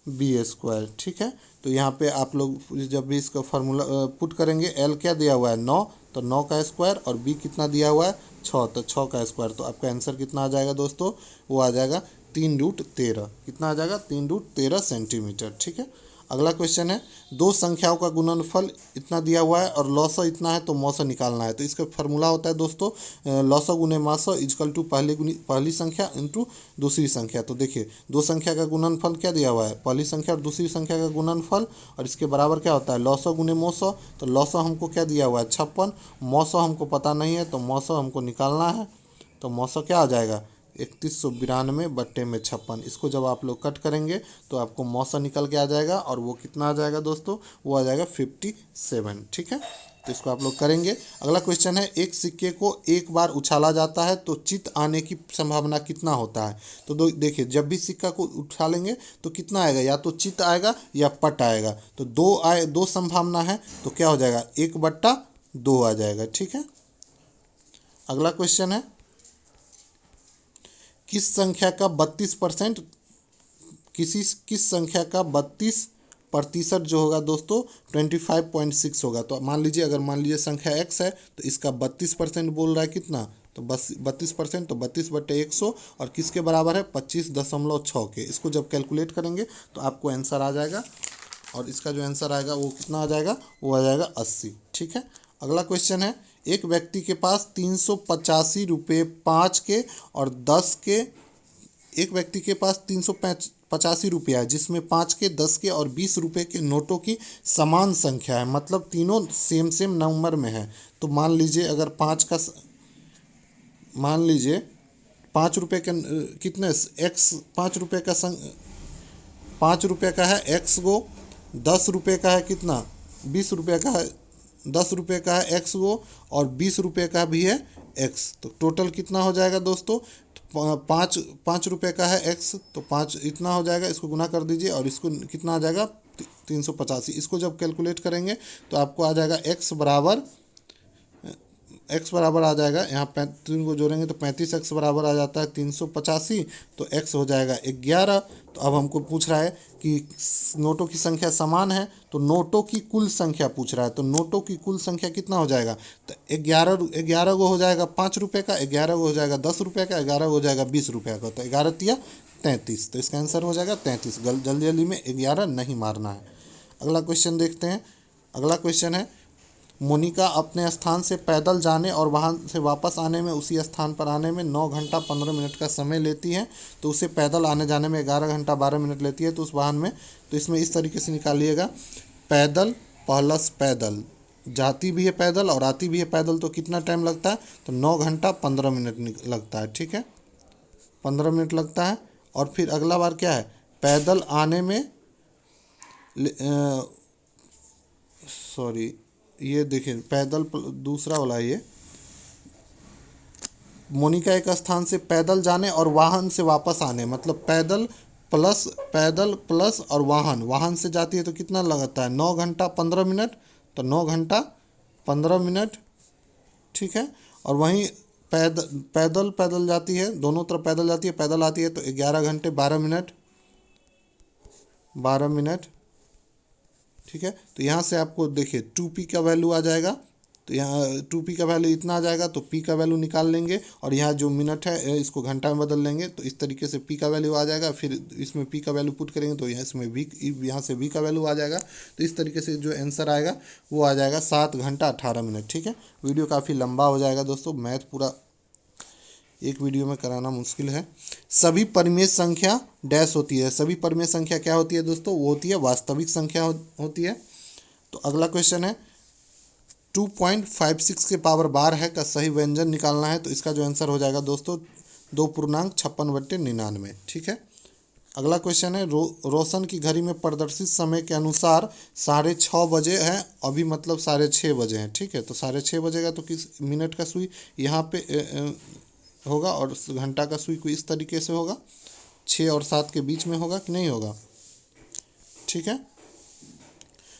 B²। ठीक है, तो यहाँ पे आप लोग जब भी इसका फार्मूला पुट करेंगे, L क्या दिया हुआ है 9, तो 9 का स्क्वायर, और B कितना दिया हुआ है 6, तो 6 का स्क्वायर। तो आपका आंसर कितना आ जाएगा दोस्तों, वो आ जाएगा 3√13। कितना आ जाएगा 3√13 सेंटीमीटर। ठीक है, अगला क्वेश्चन है, दो संख्याओं का गुणनफल इतना दिया हुआ है और लॉसो इतना है तो मौसो निकालना है। तो इसका फार्मूला होता है दोस्तों लॉसो गुने मासो इजकल टू पहली संख्या इंटू दूसरी संख्या। तो देखिए दो संख्या का गुणनफल क्या दिया हुआ है, पहली संख्या और दूसरी संख्या का गुणनफल, और इसके बराबर क्या होता है लॉसो गुने मौसो। तो लॉसो हमको क्या दिया हुआ है 56, मौसो हमको पता नहीं है तो मौसो हमको निकालना है। तो मौसो क्या आ जाएगा 3192 बट्टे में 56। इसको जब आप लोग कट करेंगे तो आपको मौसा निकल के आ जाएगा, और वो कितना आ जाएगा दोस्तों, वो आ जाएगा 57। ठीक है, तो इसको आप लोग करेंगे। अगला क्वेश्चन है, एक सिक्के को एक बार उछाला जाता है तो चित आने की संभावना कितना होता है। तो देखिए जब भी सिक्का को उछालेंगे तो कितना आएगा, या तो चित आएगा या पट आएगा। तो दो संभावना है, तो क्या हो जाएगा 1/2 आ जाएगा। ठीक है, अगला क्वेश्चन है, किस संख्या का 32% किस संख्या का 32% जो होगा दोस्तों 25.6 होगा। तो मान लीजिए संख्या x है तो इसका 32% बोल रहा है कितना, तो बस 32%, तो 32/100 और किसके बराबर है 25.6 के। इसको जब कैलकुलेट करेंगे तो आपको आंसर आ जाएगा, और इसका जो आंसर आएगा वो कितना आ जाएगा, वो आ जाएगा 80। ठीक है, अगला क्वेश्चन है, एक व्यक्ति के पास 385 रुपये 5 के और 10 के, एक व्यक्ति के पास 385 रुपया है जिसमें 5 के, 10 के और 20 रुपये के नोटों की समान संख्या है, मतलब तीनों सेम नंबर में है। तो मान लीजिए अगर 5 रुपये के कितने एक्स, 5 रुपये का 5 रुपये का है एक्स गो, 10 रुपये का है कितना 20 रुपये का है, 10 रुपये का है एक्स गो और 20 रुपये का भी है एक्स। तो टोटल कितना हो जाएगा दोस्तों, 5 रुपये का है एक्स, तो 5 इतना हो जाएगा, इसको गुना कर दीजिए और इसको कितना आ जाएगा 385। इसको जब कैलकुलेट करेंगे तो आपको आ जाएगा x बराबर आ जाएगा, यहाँ 35 को जोड़ेंगे तो 35x बराबर आ जाता है 385, तो x हो जाएगा 11। तो अब हमको पूछ रहा है कि नोटों की संख्या समान है, तो नोटों की कुल संख्या पूछ रहा है। तो नोटों की कुल संख्या कितना हो जाएगा, तो 11 गो हो जाएगा 5 रुपये का, 11 गो हो जाएगा 10 रुपये का, 11 गो हो जाएगा 20 रुपये का, तो 11 तिया 33। तो इसका आंसर हो जाएगा 33। जल्दी में 11 नहीं मारना है। अगला क्वेश्चन देखते हैं। अगला क्वेश्चन है, मोनिका अपने स्थान से पैदल जाने और वहां से वापस आने में उसी स्थान पर आने में 9 घंटा 15 मिनट का समय लेती है, तो उसे पैदल आने जाने में 11 घंटा 12 मिनट लेती है। तो उस वाहन में, तो इसमें इस तरीके से निकालिएगा, पैदल प्लस पैदल, जाती भी है पैदल और आती भी है पैदल, तो कितना टाइम लगता है, तो 9 घंटा 15 मिनट लगता है। ठीक है, 15 मिनट लगता है। और फिर अगला बार क्या है, पैदल आने में सॉरी ये देखिए पैदल दूसरा वाला, ये मोनिका एक स्थान से पैदल जाने और वाहन से वापस आने, मतलब पैदल प्लस और वाहन से जाती है तो कितना लगता है 9 घंटा 15 मिनट, तो 9 घंटा 15 मिनट, ठीक है। और वहीं पैदल पैदल जाती है, दोनों तरफ पैदल जाती है, पैदल आती है तो 11 घंटे 12 मिनट, 12 मिनट, ठीक है। तो यहाँ से आपको देखिए 2p का वैल्यू आ जाएगा, तो यहाँ 2p का वैल्यू इतना आ जाएगा, तो p का वैल्यू निकाल लेंगे और यहाँ जो मिनट है इसको घंटा में बदल लेंगे, तो इस तरीके से p का वैल्यू आ जाएगा। फिर इसमें p का वैल्यू पुट करेंगे तो यहाँ इसमें v, यहाँ से v का वैल्यू आ जाएगा। तो इस तरीके से जो आंसर आएगा वो आ जाएगा 7 घंटा 18 मिनट, ठीक है। वीडियो काफ़ी लंबा हो जाएगा दोस्तों, मैथ पूरा एक वीडियो में कराना मुश्किल है। सभी परिमेय संख्या डैश होती है, सभी परिमेय संख्या क्या होती है दोस्तों, वो होती है वास्तविक संख्या होती है। तो अगला क्वेश्चन है 2.56 के पावर 12 है का सही व्यंजन निकालना है। तो इसका जो आंसर हो जाएगा दोस्तों 2.56/99, ठीक है। अगला क्वेश्चन है रोशन की घड़ी में प्रदर्शित समय के अनुसार 6:30 बजे है, अभी मतलब 6:30 बजे हैं, ठीक है। तो 6:30 बजेगा तो किस मिनट का सुई यहाँ पे होगा और घंटा का सुई को इस तरीके से होगा, 6 और 7 के बीच में होगा कि नहीं होगा, ठीक है।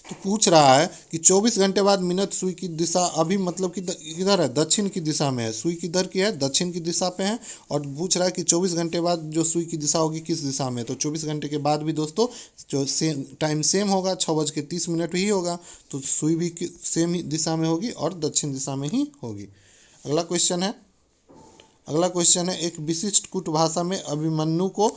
तो पूछ रहा है कि 24 घंटे बाद मिनट सुई की दिशा अभी मतलब कि इधर है, दक्षिण की दिशा में है, सुई किधर की है, दक्षिण की दिशा पे है। और पूछ रहा है कि 24 घंटे बाद जो सुई की दिशा होगी किस दिशा में। तो 24 घंटे के बाद भी दोस्तों जो टाइम सेम होगा, 6:30 ही होगा, तो सुई भी सेम ही दिशा में होगी और दक्षिण दिशा में ही होगी। अगला क्वेश्चन है एक विशिष्ट कुट भाषा में अभिमन्यु को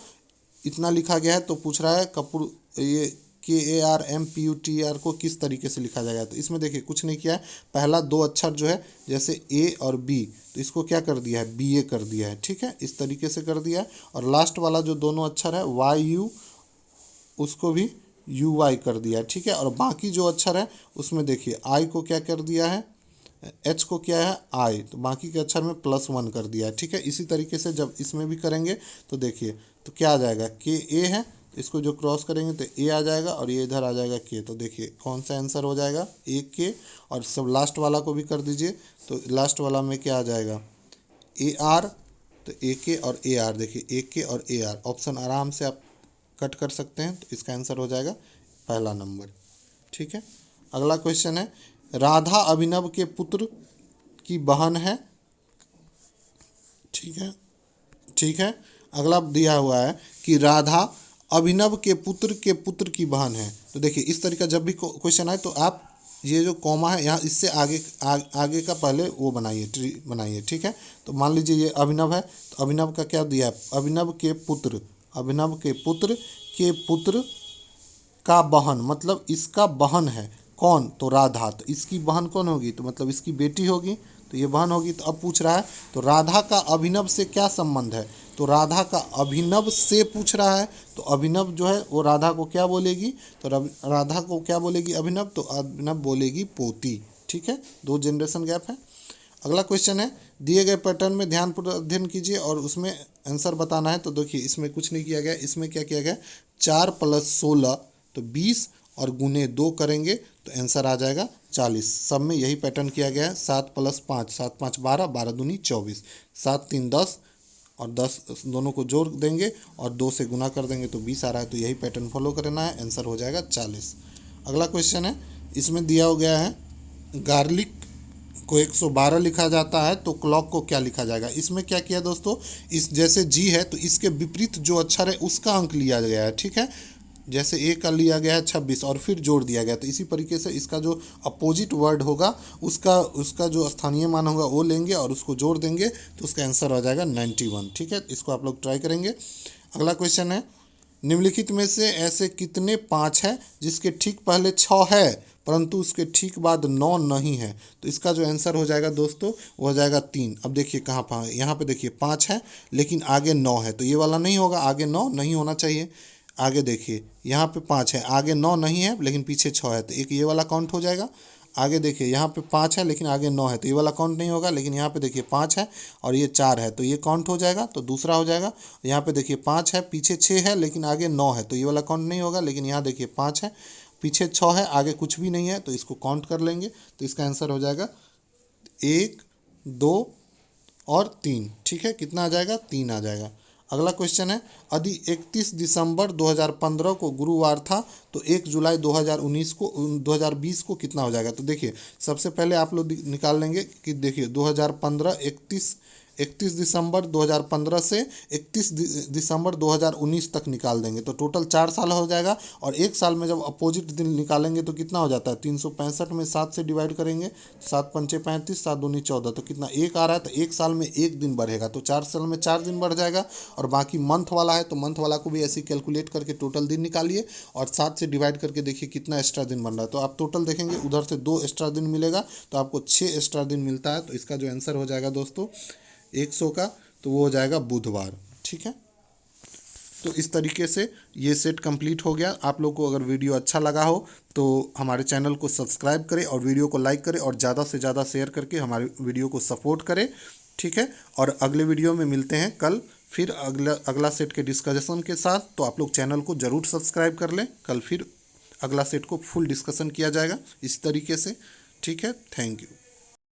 इतना लिखा गया है। तो पूछ रहा है कपूर ये KARMPUTR को किस तरीके से लिखा जाएगा। तो इसमें देखिए कुछ नहीं किया है, पहला 2 अक्षर जो है जैसे A और B, तो इसको क्या कर दिया है, BA कर दिया है, ठीक है, इस तरीके से कर दिया है। और लास्ट वाला जो दोनों अक्षर है YU, उसको भी UY कर दिया है, ठीक है। और बाकी जो अक्षर है उसमें देखिए I को क्या कर दिया है, H को क्या है I, तो बाकी के अक्षर में +1 कर दिया है, ठीक है। इसी तरीके से जब इसमें भी करेंगे तो देखिए तो क्या आ जाएगा, KA है, इसको जो क्रॉस करेंगे तो A आ जाएगा और ये इधर आ जाएगा K। तो देखिए कौन सा आंसर हो जाएगा, AK। और सब लास्ट वाला को भी कर दीजिए, तो लास्ट वाला में क्या आ जाएगा AR, तो AK और AR, देखिए AK और AR ऑप्शन आराम से आप कट कर सकते हैं। तो इसका आंसर हो जाएगा पहला नंबर, ठीक है। अगला क्वेश्चन है राधा अभिनव के पुत्र की बहन है, ठीक है। अगला दिया हुआ है कि राधा अभिनव के पुत्र की बहन है। तो देखिए इस तरीका जब भी क्वेश्चन आए तो आप ये जो कॉमा है यहाँ इससे आगे का पहले वो बनाइए, ट्री बनाइए, ठीक है। तो मान लीजिए ये अभिनव है, तो अभिनव का क्या दिया है, अभिनव के पुत्र का बहन, मतलब इसका बहन है कौन, तो राधा। तो इसकी बहन कौन होगी, तो मतलब इसकी बेटी होगी, तो ये बहन होगी। तो अब पूछ रहा है तो राधा का अभिनव से क्या संबंध है। तो राधा का अभिनव से पूछ रहा है, तो अभिनव जो है वो राधा को क्या बोलेगी, तो राधा को क्या बोलेगी अभिनव, तो अभिनव बोलेगी पोती, ठीक है। 2 जनरेशन गैप है। अगला क्वेश्चन है दिए गए पैटर्न में ध्यानपूर्वक अध्ययन कीजिए और उसमें आंसर बताना है। तो देखिए इसमें कुछ नहीं किया गया, इसमें क्या किया गया 4 + 16 तो 20 और गुने 2 करेंगे तो आंसर आ जाएगा 40। सब में यही पैटर्न किया गया है। 7 + 5, 7 × 5 12, 12 दूनी 24, 7 × 3 10 और 10 दोनों को जोड़ देंगे और 2 से गुना कर देंगे तो 20 आ रहा है। तो यही पैटर्न फॉलो करना है, आंसर हो जाएगा 40। अगला क्वेश्चन है इसमें दिया हो गया है गार्लिक को 112 लिखा जाता है तो क्लॉक को क्या लिखा जाएगा। इसमें क्या किया दोस्तों, इस जैसे G है तो इसके विपरीत जो अक्षर है उसका अंक लिया गया है, ठीक है। जैसे A का लिया गया है 26 और फिर जोड़ दिया गया, तो इसी तरीके से इसका जो अपोजिट वर्ड होगा उसका जो स्थानीय मान होगा वो लेंगे और उसको जोड़ देंगे तो उसका आंसर हो जाएगा 91, ठीक है। इसको आप लोग ट्राई करेंगे। अगला क्वेश्चन है निम्नलिखित में से ऐसे कितने 5 है जिसके ठीक पहले 6 है परंतु उसके ठीक बाद 9 नहीं है। तो इसका जो आंसर हो जाएगा दोस्तों वो हो जाएगा 3। अब देखिए कहाँ पर, यहाँ पे देखिए 5 है लेकिन आगे 9 है, तो ये वाला नहीं होगा, आगे 9 नहीं होना चाहिए। आगे देखिए यहाँ पे 5 है, आगे 9 नहीं है लेकिन पीछे 6 है, तो एक ये वाला काउंट हो जाएगा। आगे देखिए यहाँ पे 5 है लेकिन आगे 9 है, तो ये वाला काउंट नहीं होगा। लेकिन यहाँ पे देखिए 5 है और ये 4 है, तो ये काउंट हो जाएगा, तो दूसरा हो जाएगा। यहाँ पे देखिए 5 है, पीछे 6 है लेकिन आगे 9 है, तो ये वाला काउंट नहीं होगा। लेकिन यहाँ देखिए 5 है, पीछे 6 है, आगे कुछ भी नहीं है, तो इसको काउंट कर लेंगे। तो इसका आंसर हो जाएगा 1 2 और 3, ठीक है। कितना आ जाएगा, 3 आ जाएगा। अगला क्वेश्चन है, यदि 31 दिसंबर 2015 को गुरुवार था तो 1 जुलाई 2020 को कितना हो जाएगा। तो देखिए सबसे पहले आप लोग निकाल लेंगे कि देखिए 2015 31 दिसंबर 2015 से 31 दिसंबर 2019 तक निकाल देंगे तो टोटल 4 साल हो जाएगा। और एक साल में जब अपोजिट दिन निकालेंगे तो कितना हो जाता है, 365 में 7 से डिवाइड करेंगे, 7 पंचे 35, 7 दूनी 14, तो कितना एक आ रहा है। तो एक साल में एक दिन बढ़ेगा तो 4 साल में 4 दिन बढ़ जाएगा। और बाकी मंथ वाला है तो मंथ वाला को भी ऐसे कैलकुलेट करके टोटल दिन निकालिए और 7 से डिवाइड करके देखिए कितना एक्स्ट्रा दिन बन रहा है। तो आप टोटल देखेंगे उधर से 2 एक्स्ट्रा दिन मिलेगा तो आपको 6 एक्स्ट्रा दिन मिलता है। तो इसका जो आंसर हो जाएगा दोस्तों 100 का, तो वो हो जाएगा बुधवार। ठीक है, तो इस तरीके से ये सेट कंप्लीट हो गया। आप लोग को अगर वीडियो अच्छा लगा हो तो हमारे चैनल को सब्सक्राइब करें और वीडियो को लाइक करें और ज़्यादा से ज़्यादा शेयर करके हमारे वीडियो को सपोर्ट करें। ठीक है, और अगले वीडियो में मिलते हैं कल फिर अगला सेट के डिस्कशन के साथ। तो आप लोग चैनल को ज़रूर सब्सक्राइब कर लें, कल फिर अगला सेट को फुल डिस्कशन किया जाएगा इस तरीके से। ठीक है, थैंक यू।